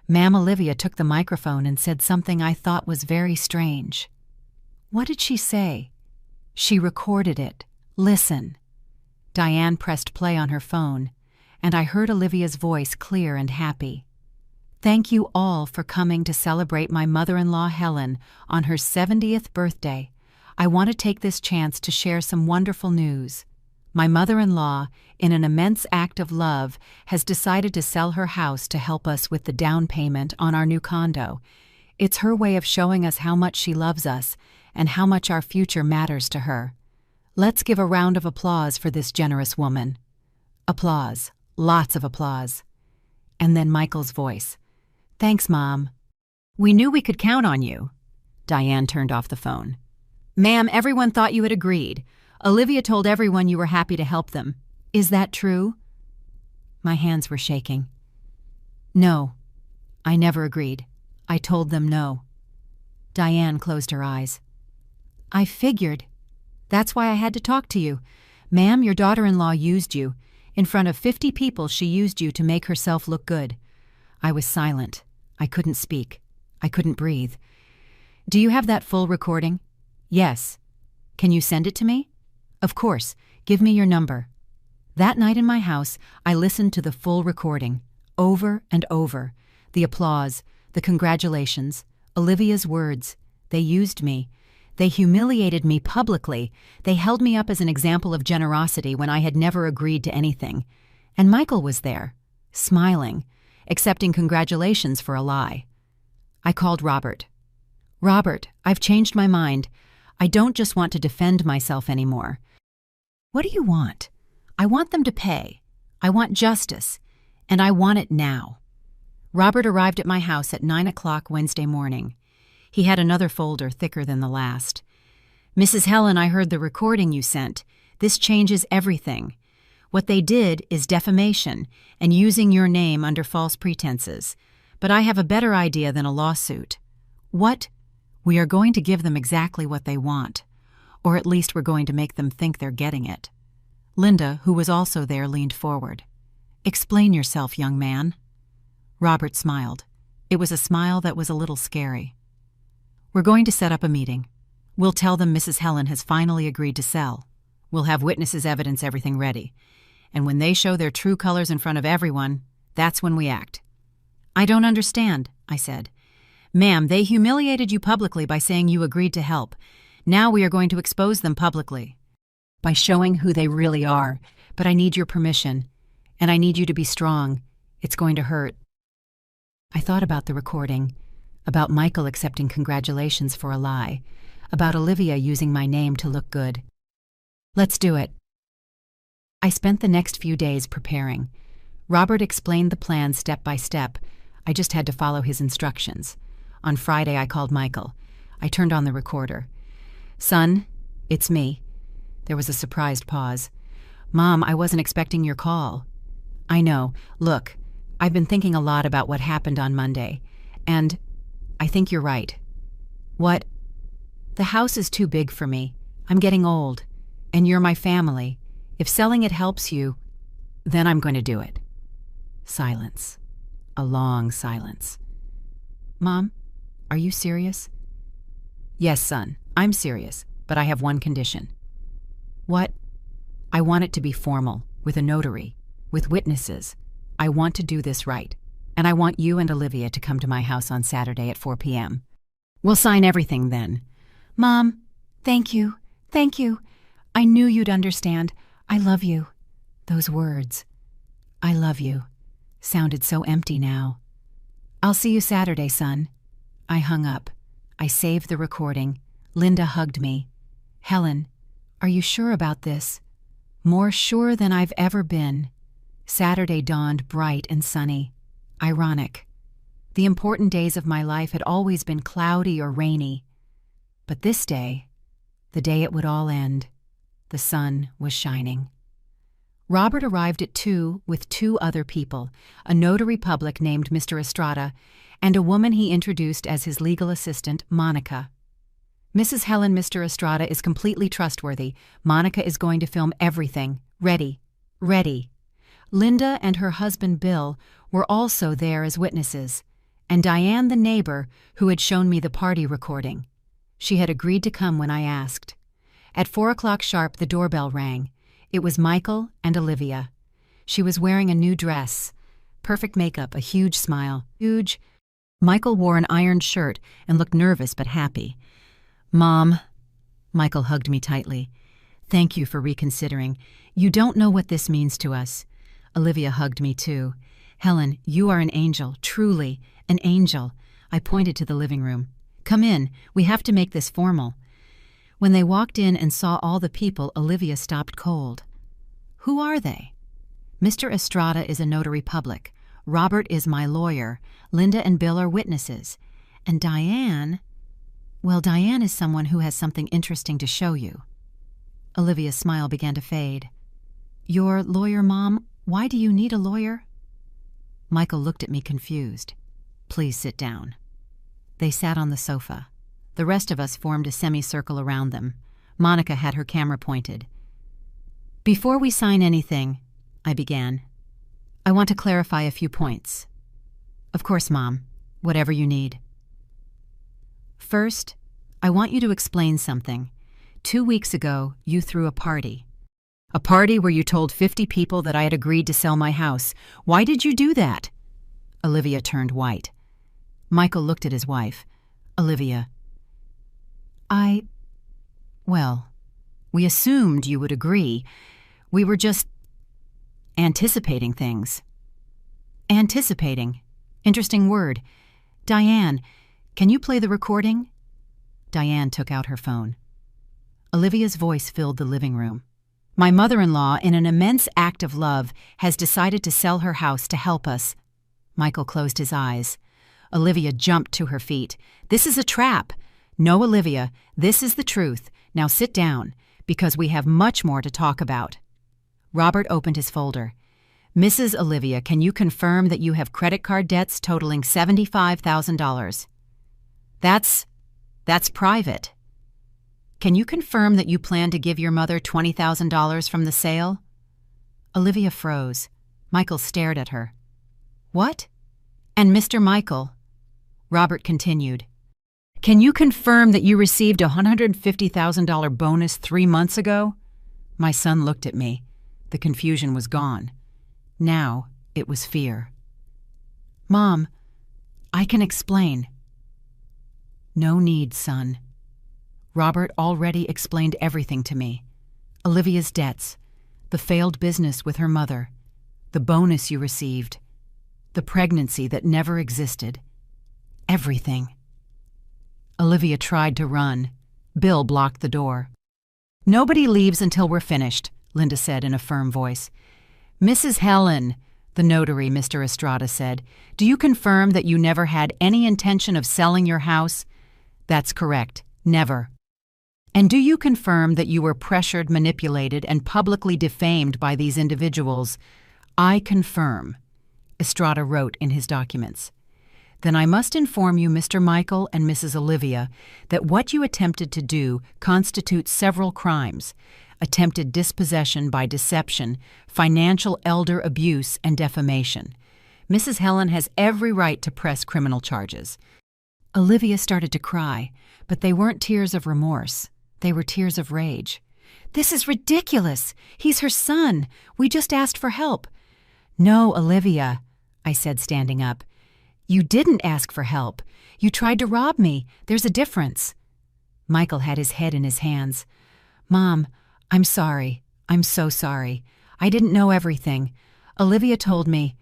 Ma'am Olivia took the microphone and said something I thought was very strange. What did she say? She recorded it. Listen. Diane pressed play on her phone, and I heard Olivia's voice clear and happy. Thank you all for coming to celebrate my mother-in-law Helen on her 70th birthday. I want to take this chance to share some wonderful news. My mother-in-law, in an immense act of love, has decided to sell her house to help us with the down payment on our new condo. It's her way of showing us how much she loves us and how much our future matters to her. Let's give a round of applause for this generous woman. Applause. Lots of applause. And then Michael's voice. Thanks, Mom. We knew we could count on you. Diane turned off the phone. Ma'am, everyone thought you had agreed. Olivia told everyone you were happy to help them. Is that true? My hands were shaking. No, I never agreed. I told them no. Diane closed her eyes. I figured. That's why I had to talk to you. Ma'am, your daughter-in-law used you. In front of 50 people, she used you to make herself look good. I was silent. I couldn't speak. I couldn't breathe. Do you have that full recording? Yes. Can you send it to me? Of course. Give me your number. That night in my house, I listened to the full recording, over and over. The applause, the congratulations, Olivia's words. They used me. They humiliated me publicly. They held me up as an example of generosity when I had never agreed to anything. And Michael was there, smiling, accepting congratulations for a lie. I called Robert. Robert, I've changed my mind. I don't just want to defend myself anymore. What do you want? I want them to pay. I want justice. And I want it now. Robert arrived at my house at 9 o'clock Wednesday morning. He had another folder thicker than the last. Mrs. Helen, I heard the recording you sent. This changes everything. What they did is defamation and using your name under false pretenses. But I have a better idea than a lawsuit. What? We are going to give them exactly what they want. Or at least we're going to make them think they're getting it. Linda, who was also there, leaned forward. Explain yourself, young man. Robert smiled. It was a smile that was a little scary. We're going to set up a meeting. We'll tell them Mrs. Helen has finally agreed to sell. We'll have witnesses, evidence, everything ready. And when they show their true colors in front of everyone, that's when we act. I don't understand, I said. Ma'am, they humiliated you publicly by saying you agreed to help. Now we are going to expose them publicly by showing who they really are. But I need your permission, and I need you to be strong. It's going to hurt. I thought about the recording, about Michael accepting congratulations for a lie, about Olivia using my name to look good. Let's do it. I spent the next few days preparing. Robert explained the plan step by step. I just had to follow his instructions. On Friday, I called Michael. I turned on the recorder. Son, it's me. There was a surprised pause. Mom, I wasn't expecting your call. I know. Look, I've been thinking a lot about what happened on Monday, and I think you're right. What? The house is too big for me. I'm getting old, and you're my family. If selling it helps you, then I'm going to do it. Silence. A long silence. Mom, are you serious? Yes, son, I'm serious, but I have one condition. What? I want it to be formal, with a notary, with witnesses. I want to do this right, and I want you and Olivia to come to my house on Saturday at 4 p.m. We'll sign everything then. Mom, thank you, thank you. I knew you'd understand. I love you. Those words, I love you, sounded so empty now. I'll see you Saturday, son. I hung up. I saved the recording. Linda hugged me. Helen, are you sure about this? More sure than I've ever been. Saturday dawned bright and sunny. Ironic. The important days of my life had always been cloudy or rainy. But this day, the day it would all end, the sun was shining. Robert arrived at 2 with 2 other people, a notary public named Mr. Estrada, and a woman he introduced as his legal assistant, Monica. Mrs. Helen, Mr. Estrada is completely trustworthy. Monica is going to film everything. Ready. Ready. Linda and her husband, Bill, were also there as witnesses, and Diane, the neighbor, who had shown me the party recording. She had agreed to come when I asked. At 4 o'clock sharp, the doorbell rang. It was Michael and Olivia. She was wearing a new dress. Perfect makeup, a huge smile. Huge. Michael wore an ironed shirt and looked nervous but happy. Mom, Michael hugged me tightly. Thank you for reconsidering. You don't know what this means to us. Olivia hugged me too. Helen, you are an angel, truly, an angel. I pointed to the living room. Come in, we have to make this formal. When they walked in and saw all the people, Olivia stopped cold. Who are they? Mr. Estrada is a notary public. Robert is my lawyer. Linda and Bill are witnesses. And Diane... Well, Diane is someone who has something interesting to show you. Olivia's smile began to fade. Your lawyer, Mom? Why do you need a lawyer? Michael looked at me confused. Please sit down. They sat on the sofa. The rest of us formed a semicircle around them. Monica had her camera pointed. Before we sign anything, I began. "I want to clarify a few points." "Of course, Mom. Whatever you need." "First, I want you to explain something. 2 weeks ago, you threw a party. A party where you told 50 people that I had agreed to sell my house. Why did you do that?" Olivia turned white. Michael looked at his wife. "Olivia, well, we assumed you would agree. We were just anticipating things." "Anticipating. Interesting word. Diane, can you play the recording?" Diane took out her phone. Olivia's voice filled the living room. "My mother-in-law, in an immense act of love, has decided to sell her house to help us." Michael closed his eyes. Olivia jumped to her feet. "This is a trap." "No, Olivia, this is the truth. Now sit down, because we have much more to talk about." Robert opened his folder. "Mrs. Olivia, can you confirm that you have credit card debts totaling $75,000? That's private. Can you confirm that you plan to give your mother $20,000 from the sale?" Olivia froze. Michael stared at her. "What?" "And Mr. Michael," Robert continued, "can you confirm that you received a $150,000 bonus 3 months ago?" My son looked at me. The confusion was gone. Now it was fear. "Mom, I can explain." "No need, son. Robert already explained everything to me. Olivia's debts, the failed business with her mother, the bonus you received, the pregnancy that never existed. Everything." Olivia tried to run. Bill blocked the door. "Nobody leaves until we're finished," Linda said in a firm voice. "Mrs. Helen," the notary, Mr. Estrada, said, "do you confirm that you never had any intention of selling your house?" "That's correct. Never." "And do you confirm that you were pressured, manipulated, and publicly defamed by these individuals?" "I confirm," Estrada wrote in his documents. "Then I must inform you, Mr. Michael and Mrs. Olivia, that what you attempted to do constitutes several crimes: attempted dispossession by deception, financial elder abuse, and defamation. Mrs. Helen has every right to press criminal charges." Olivia started to cry, but they weren't tears of remorse. They were tears of rage. "This is ridiculous! He's her son! We just asked for help." "No, Olivia," I said, standing up. "You didn't ask for help. You tried to rob me. There's a difference." Michael had his head in his hands. "Mom, I'm sorry. I'm so sorry. I didn't know everything. Olivia told me."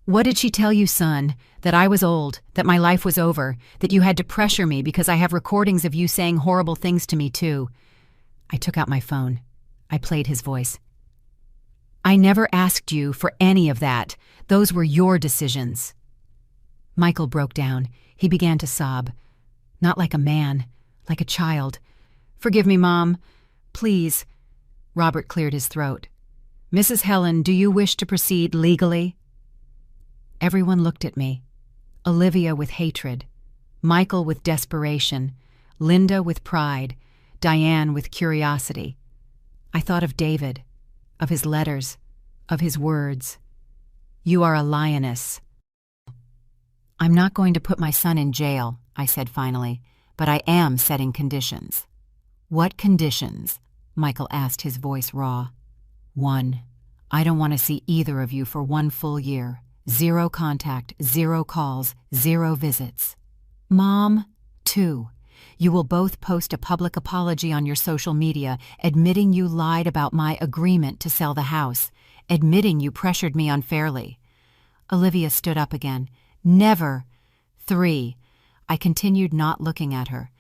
"What did she tell you, son? That I was old, that my life was over, that you had to pressure me because I have recordings of you saying horrible things to me, too." I took out my phone. I played his voice. "I never asked you for any of that. Those were your decisions." Michael broke down. He began to sob. Not like a man, like a child. "Forgive me, Mom. Please." Robert cleared his throat. "Mrs. Helen, do you wish to proceed legally?" Everyone looked at me. Olivia with hatred, Michael with desperation, Linda with pride, Diane with curiosity. I thought of David, of his letters, of his words. "You are a lioness." "I'm not going to put my son in jail," I said finally, "but I am setting conditions." "What conditions?" Michael asked, his voice raw. "1, I don't want to see either of you for 1 full year. 0 contact, 0 calls, 0 visits. Mom, 2, you will both post a public apology on your social media admitting you lied about my agreement to sell the house, admitting you pressured me unfairly." Olivia stood up again. "Never." 3, I continued, not looking at her.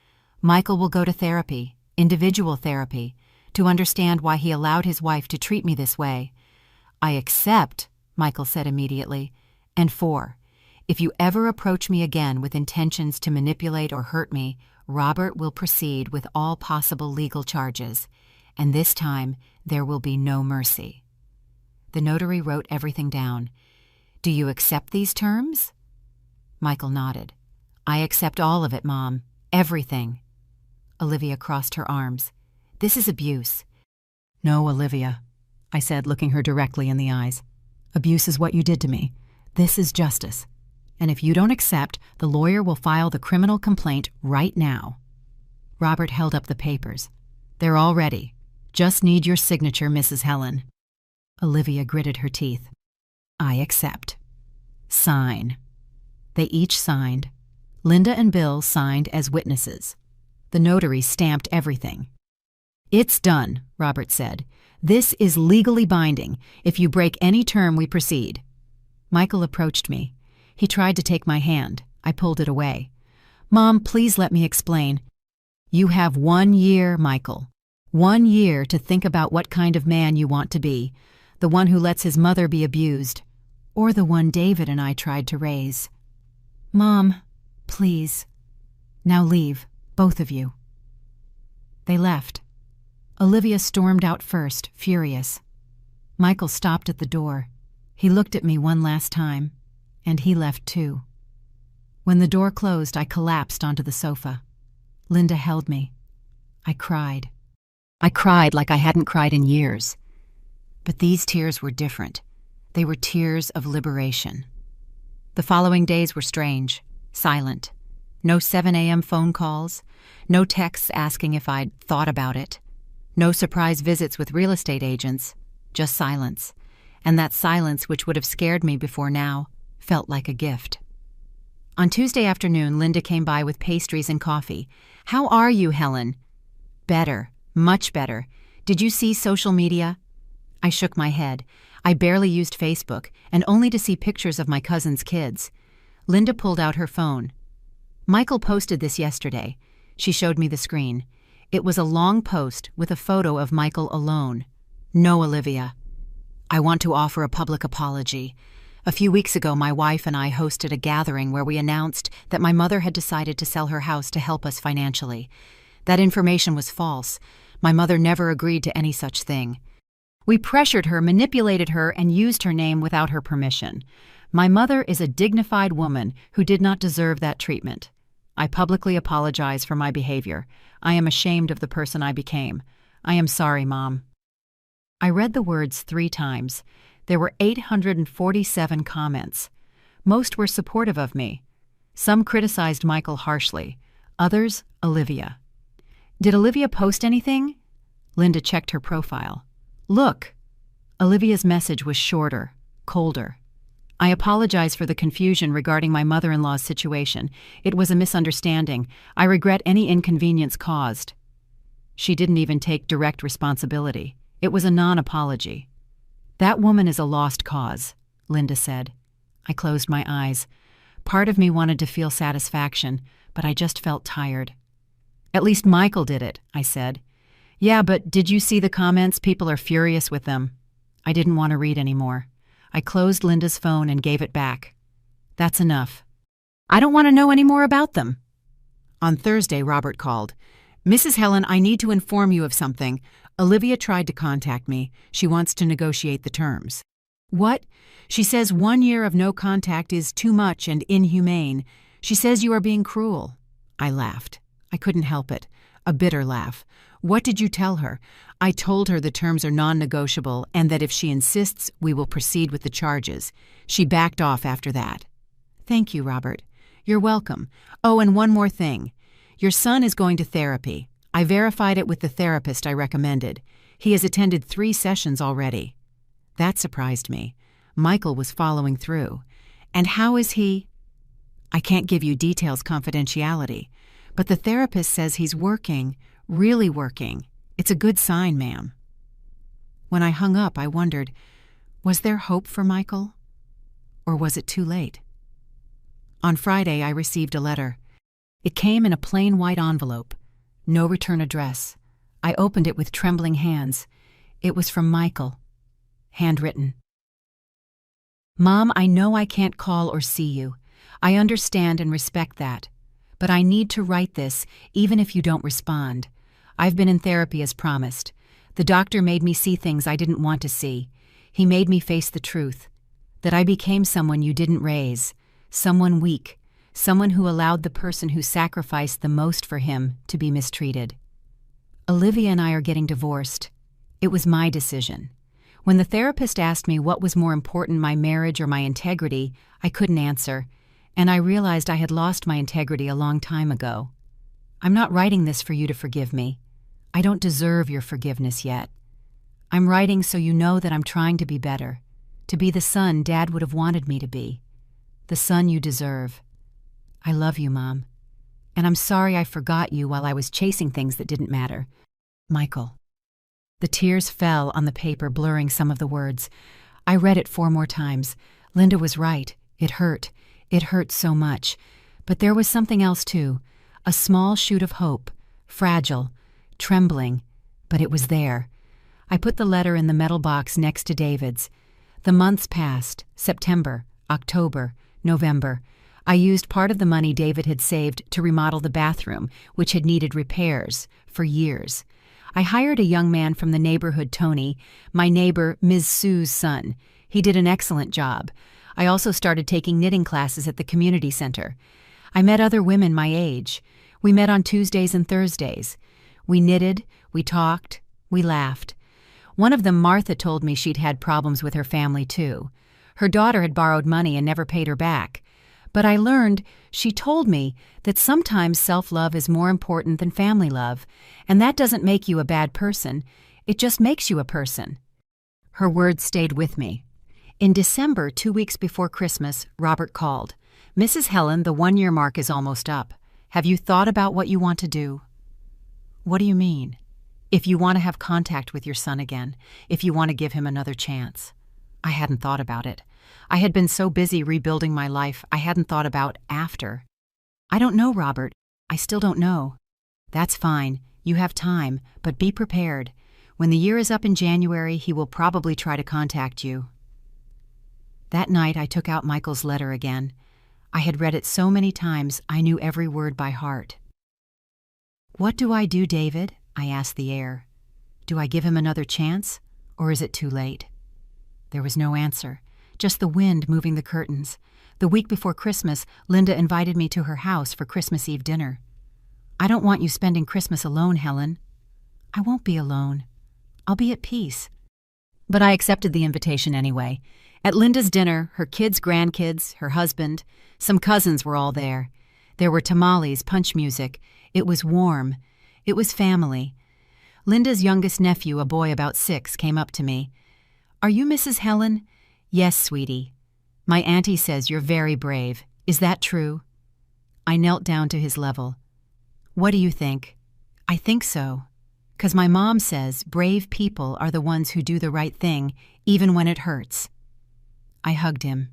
"Michael will go to therapy, individual therapy, to understand why he allowed his wife to treat me this way." "I accept," Michael said immediately. And 4, if you ever approach me again with intentions to manipulate or hurt me, Robert will proceed with all possible legal charges, and this time there will be no mercy. The notary wrote everything down. "Do you accept these terms?" Michael nodded. "I accept all of it, Mom. Everything." Olivia crossed her arms. "This is abuse." "No, Olivia. I said, looking her directly in the eyes. "Abuse is what you did to me. This is justice. And if you don't accept, the lawyer will file the criminal complaint right now." Robert held up the papers. "They're all ready. Just need your signature, Mrs. Helen." Olivia gritted her teeth. "I accept." "Sign." They each signed. Linda and Bill signed as witnesses. The notary stamped everything. "It's done," Robert said. "This is legally binding. If you break any term, we proceed." Michael approached me. He tried to take my hand. I pulled it away. "Mom, please let me explain." "You have 1 year, Michael. 1 year to think about what kind of man you want to be. The one who lets his mother be abused, or the one David and I tried to raise." "Mom, please. Now leave, both of you." They left. Olivia stormed out first, furious. Michael stopped at the door. He looked at me one last time, and he left too. When the door closed, I collapsed onto the sofa. Linda held me. I cried. I cried like I hadn't cried in years. But these tears were different. They were tears of liberation. The following days were strange, silent. No 7 a.m. phone calls, no texts asking if I'd thought about it, no surprise visits with real estate agents, just silence. And that silence, which would have scared me before now, felt like a gift. On Tuesday afternoon, Linda came by with pastries and coffee. "How are you, Helen?" "Better, much better. Did you see social media?" I shook my head. I barely used Facebook, and only to see pictures of my cousin's kids. Linda pulled out her phone. "Michael posted this yesterday." She showed me the screen. It was a long post with a photo of Michael alone. "No, Olivia. I want to offer a public apology. A few weeks ago, my wife and I hosted a gathering where we announced that my mother had decided to sell her house to help us financially. That information was false. My mother never agreed to any such thing. We pressured her, manipulated her, and used her name without her permission. My mother is a dignified woman who did not deserve that treatment. I publicly apologize for my behavior. I am ashamed of the person I became. I am sorry, Mom." I read the words 3 times. There were 847 comments. Most were supportive of me. Some criticized Michael harshly. Others, Olivia. "Did Olivia post anything?" Linda checked her profile. "Look." Olivia's message was shorter, colder. "I apologize for the confusion regarding my mother-in-law's situation. It was a misunderstanding. I regret any inconvenience caused." She didn't even take direct responsibility. It was a non-apology. "That woman is a lost cause," Linda said. I closed my eyes. Part of me wanted to feel satisfaction, but I just felt tired. "At least Michael did it," I said. "Yeah, but did you see the comments? People are furious with them." I didn't want to read anymore. I closed Linda's phone and gave it back. "That's enough. I don't want to know any more about them." On Thursday, Robert called. "Mrs. Helen, I need to inform you of something. Olivia tried to contact me. She wants to negotiate the terms." "What?" "She says 1 year of no contact is too much and inhumane. She says you are being cruel." I laughed. I couldn't help it. A bitter laugh. "What did you tell her?" "I told her the terms are non-negotiable and that if she insists, we will proceed with the charges. She backed off after that." "Thank you, Robert." "You're welcome. Oh, and one more thing. Your son is going to therapy. I verified it with the therapist I recommended. He has attended 3 sessions already." That surprised me. Michael was following through. "And how is he?" "I can't give you details, confidentiality. But the therapist says he's working, really working. It's a good sign, ma'am." When I hung up, I wondered, was there hope for Michael? Or was it too late? On Friday, I received a letter. It came in a plain white envelope. No return address. I opened it with trembling hands. It was from Michael. Handwritten. "Mom, I know I can't call or see you. I understand and respect that. But I need to write this, even if you don't respond. I've been in therapy as promised. The doctor made me see things I didn't want to see. He made me face the truth. That I became someone you didn't raise. Someone weak. Someone who allowed the person who sacrificed the most for him to be mistreated. Olivia and I are getting divorced. It was my decision. When the therapist asked me what was more important, my marriage or my integrity, I couldn't answer, and I realized I had lost my integrity a long time ago. I'm not writing this for you to forgive me. I don't deserve your forgiveness yet. I'm writing so you know that I'm trying to be better, to be the son Dad would have wanted me to be, the son you deserve. I love you, Mom, and I'm sorry I forgot you while I was chasing things that didn't matter. Michael. The tears fell on the paper, blurring some of the words. I read it 4 more times. Linda was right. It hurt. It hurt so much. But there was something else, too. A small shoot of hope. Fragile. Trembling. But it was there. I put the letter in the metal box next to David's. The months passed. September, October, November. I used part of the money David had saved to remodel the bathroom, which had needed repairs for years. I hired a young man from the neighborhood, Tony, my neighbor, Ms. Sue's son. He did an excellent job. I also started taking knitting classes at the community center. I met other women my age. We met on Tuesdays and Thursdays. We knitted, we talked, we laughed. One of them, Martha, told me she'd had problems with her family too. Her daughter had borrowed money and never paid her back. But I learned, she told me, that sometimes self-love is more important than family love, and that doesn't make you a bad person, it just makes you a person. Her words stayed with me. In December, 2 weeks before Christmas, Robert called. Mrs. Helen, the 1-year mark is almost up. Have you thought about what you want to do? What do you mean? If you want to have contact with your son again, if you want to give him another chance. I hadn't thought about it. I had been so busy rebuilding my life, I hadn't thought about after. I don't know, Robert. I still don't know. That's fine. You have time, but be prepared. When the year is up in January, he will probably try to contact you. That night, I took out Michael's letter again. I had read it so many times, I knew every word by heart. What do I do, David? I asked the air. Do I give him another chance, or is it too late? There was no answer. Just the wind moving the curtains. The week before Christmas, Linda invited me to her house for Christmas Eve dinner. I don't want you spending Christmas alone, Helen. I won't be alone. I'll be at peace. But I accepted the invitation anyway. At Linda's dinner, her kids, grandkids, her husband, some cousins were all there. There were tamales, punch music. It was warm. It was family. Linda's youngest nephew, a boy about 6, came up to me. Are you Mrs. Helen? Yes, sweetie. My auntie says you're very brave. Is that true? I knelt down to his level. What do you think? I think so. 'Cause my mom says brave people are the ones who do the right thing, even when it hurts. I hugged him.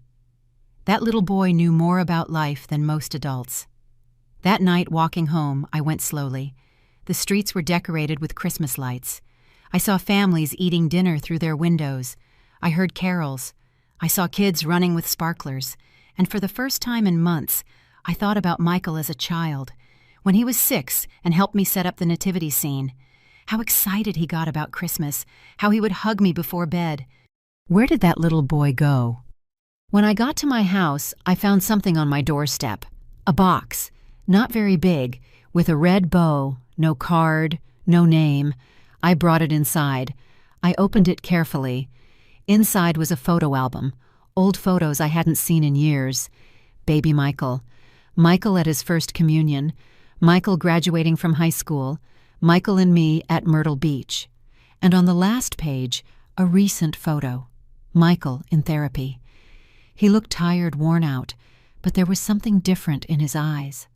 That little boy knew more about life than most adults. That night, walking home, I went slowly. The streets were decorated with Christmas lights. I saw families eating dinner through their windows. I heard carols. I saw kids running with sparklers. And for the first time in months, I thought about Michael as a child, when he was 6 and helped me set up the nativity scene. How excited he got about Christmas, how he would hug me before bed. Where did that little boy go? When I got to my house, I found something on my doorstep. A box, not very big, with a red bow, no card, no name. I brought it inside. I opened it carefully. Inside was a photo album, old photos I hadn't seen in years. Baby Michael. Michael at his first communion. Michael graduating from high school. Michael and me at Myrtle Beach. And on the last page, a recent photo. Michael in therapy. He looked tired, worn out, but there was something different in his eyes.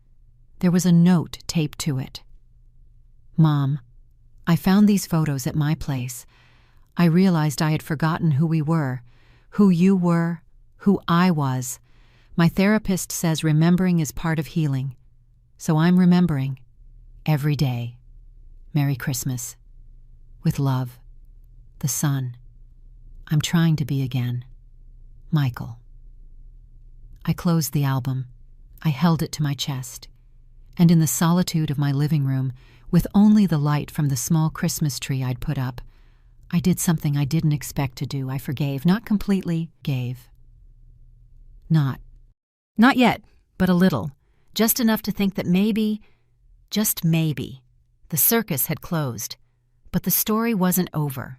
There was a note taped to it. Mom, I found these photos at my place. I realized I had forgotten who we were, who you were, who I was. My therapist says remembering is part of healing. So I'm remembering. Every day. Merry Christmas. With love. The sun. I'm trying to be again. Michael. I closed the album. I held it to my chest. And in the solitude of my living room, with only the light from the small Christmas tree I'd put up, I did something I didn't expect to do. I forgave, not completely, gave. Not yet, but a little. Just enough to think that maybe, just maybe, the circus had closed. But the story wasn't over.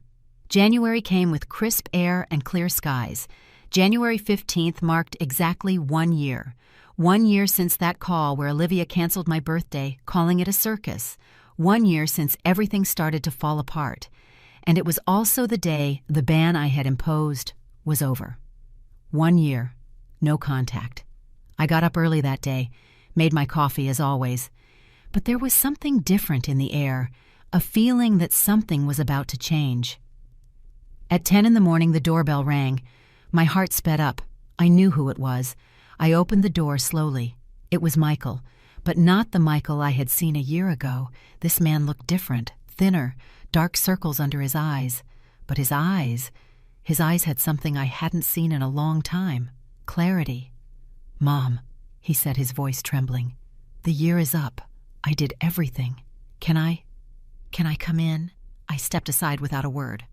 January came with crisp air and clear skies. January 15th marked exactly 1 year. 1 year since that call where Olivia canceled my birthday, calling it a circus. 1 year since everything started to fall apart. And it was also the day the ban I had imposed was over. 1 year, no contact. I got up early that day, made my coffee as always. But there was something different in the air, a feeling that something was about to change. At 10 in the morning, the doorbell rang. My heart sped up. I knew who it was. I opened the door slowly. It was Michael, but not the Michael I had seen a year ago. This man looked different, thinner, dark circles under his eyes. But his eyes had something I hadn't seen in a long time. Clarity. "Mom," he said, his voice trembling. "The year is up. I did everything. Can I come in?" I stepped aside without a word.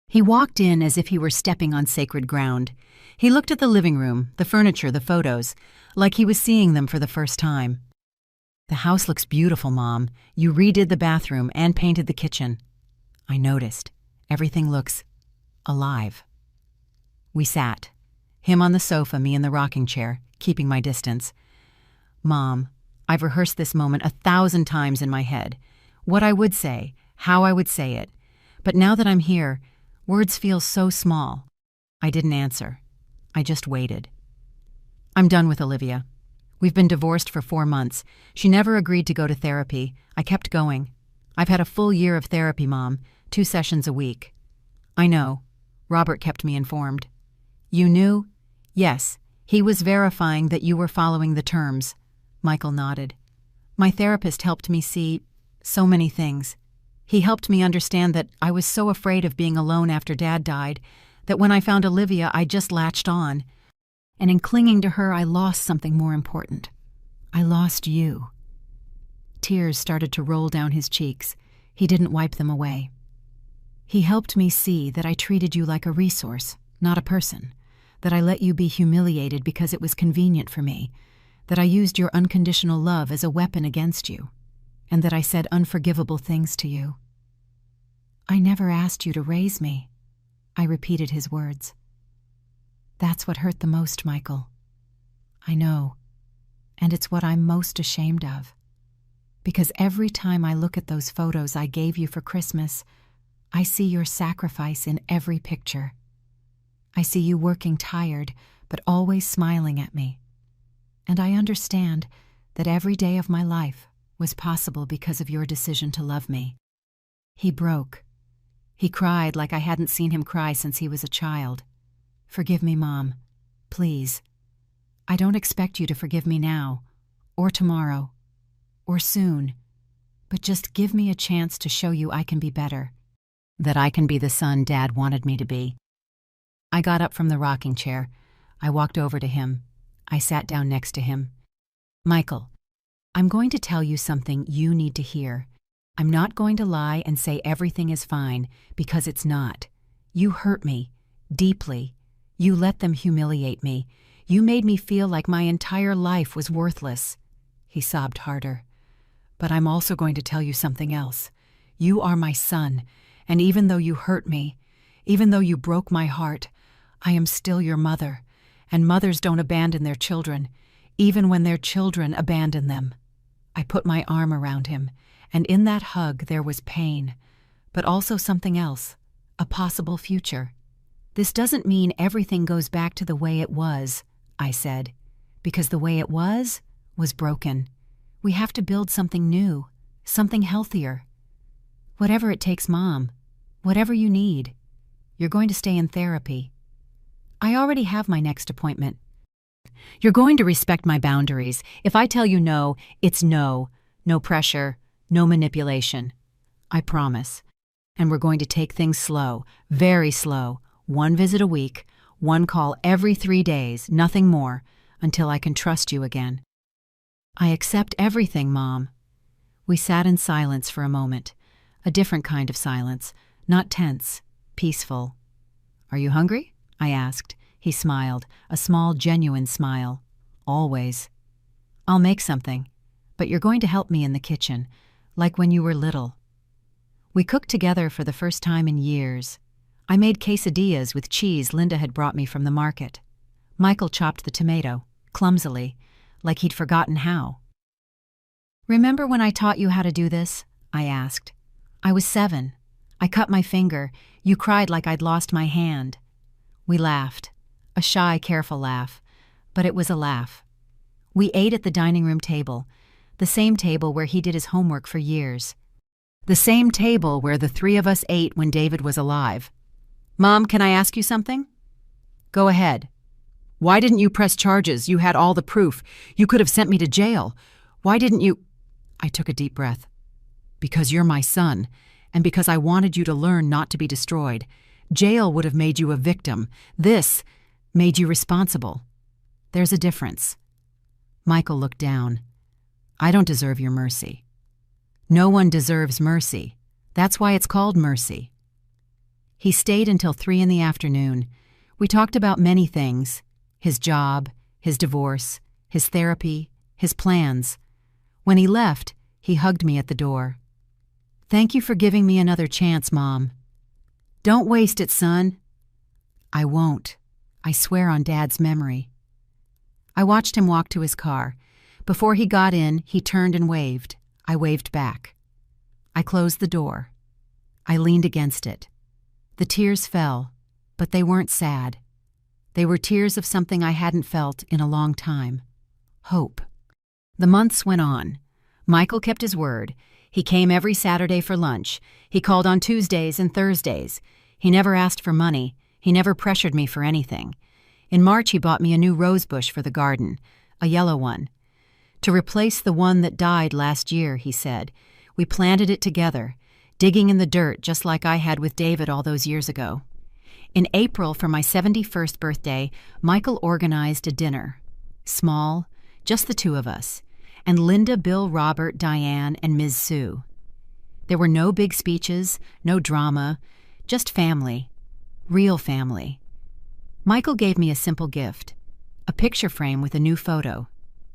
He walked in as if he were stepping on sacred ground. He looked at the living room, the furniture, the photos, like he was seeing them for the first time. "The house looks beautiful, Mom. You redid the bathroom and painted the kitchen." I noticed. Everything looks alive. We sat. Him on the sofa, me in the rocking chair, keeping my distance. "Mom, I've rehearsed this moment 1,000 times in my head. What I would say, how I would say it. But now that I'm here, words feel so small." I didn't answer. I just waited. "I'm done with Olivia. We've been divorced for 4 months. She never agreed to go to therapy. I kept going. I've had a full year of therapy, Mom, 2 sessions a week." "I know." Robert kept me informed. "You knew?" "Yes. He was verifying that you were following the terms." Michael nodded. "My therapist helped me see so many things. He helped me understand that I was so afraid of being alone after Dad died that when I found Olivia, I just latched on. And in clinging to her, I lost something more important. I lost you." Tears started to roll down his cheeks. He didn't wipe them away. "He helped me see that I treated you like a resource, not a person. That I let you be humiliated because it was convenient for me. That I used your unconditional love as a weapon against you. And that I said unforgivable things to you." "I never asked you to raise me." I repeated his words. "That's what hurt the most, Michael." "I know. And it's what I'm most ashamed of. Because every time I look at those photos I gave you for Christmas, I see your sacrifice in every picture. I see you working tired, but always smiling at me. And I understand that every day of my life was possible because of your decision to love me." He broke. He cried like I hadn't seen him cry since he was a child. "Forgive me, Mom. Please. I don't expect you to forgive me now, or tomorrow, or soon, but just give me a chance to show you I can be better. That I can be the son Dad wanted me to be." I got up from the rocking chair. I walked over to him. I sat down next to him. "Michael, I'm going to tell you something you need to hear. I'm not going to lie and say everything is fine, because it's not. You hurt me, deeply. You let them humiliate me. You made me feel like my entire life was worthless." He sobbed harder. "But I'm also going to tell you something else. You are my son, and even though you hurt me, even though you broke my heart, I am still your mother, and mothers don't abandon their children, even when their children abandon them." I put my arm around him, and in that hug there was pain, but also something else, a possible future. "This doesn't mean everything goes back to the way it was," I said, "because the way it was broken. We have to build something new, something healthier. Whatever it takes, Mom, whatever you need. You're going to stay in therapy. I already have my next appointment. You're going to respect my boundaries. If I tell you no, it's no. No pressure, no manipulation. I promise. And we're going to take things slow, very slow. 1 visit a week, 1 call every 3 days, nothing more, until I can trust you again." "I accept everything, Mom." We sat in silence for a moment, a different kind of silence, not tense, peaceful. "Are you hungry?" I asked. He smiled, a small, genuine smile. "Always." "I'll make something, but you're going to help me in the kitchen, like when you were little." We cooked together for the first time in years. I made quesadillas with cheese Linda had brought me from the market. Michael chopped the tomato, clumsily, like he'd forgotten how. "Remember when I taught you how to do this?" I asked. "I was 7. I cut my finger. You cried like I'd lost my hand." We laughed, a shy, careful laugh, but it was a laugh. We ate at the dining room table, the same table where he did his homework for years. The same table where the 3 of us ate when David was alive. "Mom, can I ask you something?" "Go ahead." "Why didn't you press charges? You had all the proof. You could have sent me to jail. Why didn't you—" I took a deep breath. "Because you're my son, and because I wanted you to learn not to be destroyed. Jail would have made you a victim. This made you responsible. There's a difference." Michael looked down. "I don't deserve your mercy." "No one deserves mercy. That's why it's called mercy." He stayed until 3 in the afternoon. We talked about many things: his job, his divorce, his therapy, his plans. When he left, he hugged me at the door. "Thank you for giving me another chance, Mom." "Don't waste it, son." "I won't. I swear on Dad's memory." I watched him walk to his car. Before he got in, he turned and waved. I waved back. I closed the door. I leaned against it. The tears fell, but they weren't sad. They were tears of something I hadn't felt in a long time. Hope. The months went on. Michael kept his word. He came every Saturday for lunch. He called on Tuesdays and Thursdays. He never asked for money. He never pressured me for anything. In March, he bought me a new rose bush for the garden, a yellow one. To replace the one that died last year, he said. We planted it together, digging in the dirt just like I had with David all those years ago. In April, for my 71st birthday, Michael organized a dinner. Small, just the 2 of us, and Linda, Bill, Robert, Diane, and Ms. Sue. There were no big speeches, no drama, just family, real family. Michael gave me a simple gift, a picture frame with a new photo,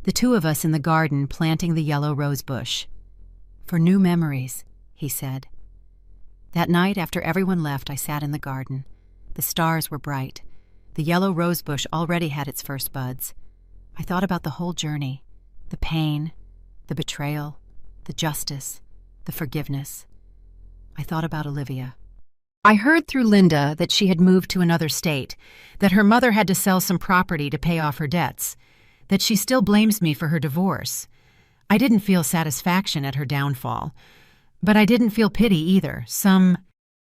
the 2 of us in the garden planting the yellow rose bush. "For new memories," he said. That night, after everyone left, I sat in the garden. The stars were bright. The yellow rose bush already had its first buds. I thought about the whole journey, the pain, the betrayal, the justice, the forgiveness. I thought about Olivia. I heard through Linda that she had moved to another state, that her mother had to sell some property to pay off her debts, that she still blames me for her divorce. I didn't feel satisfaction at her downfall, but I didn't feel pity either, some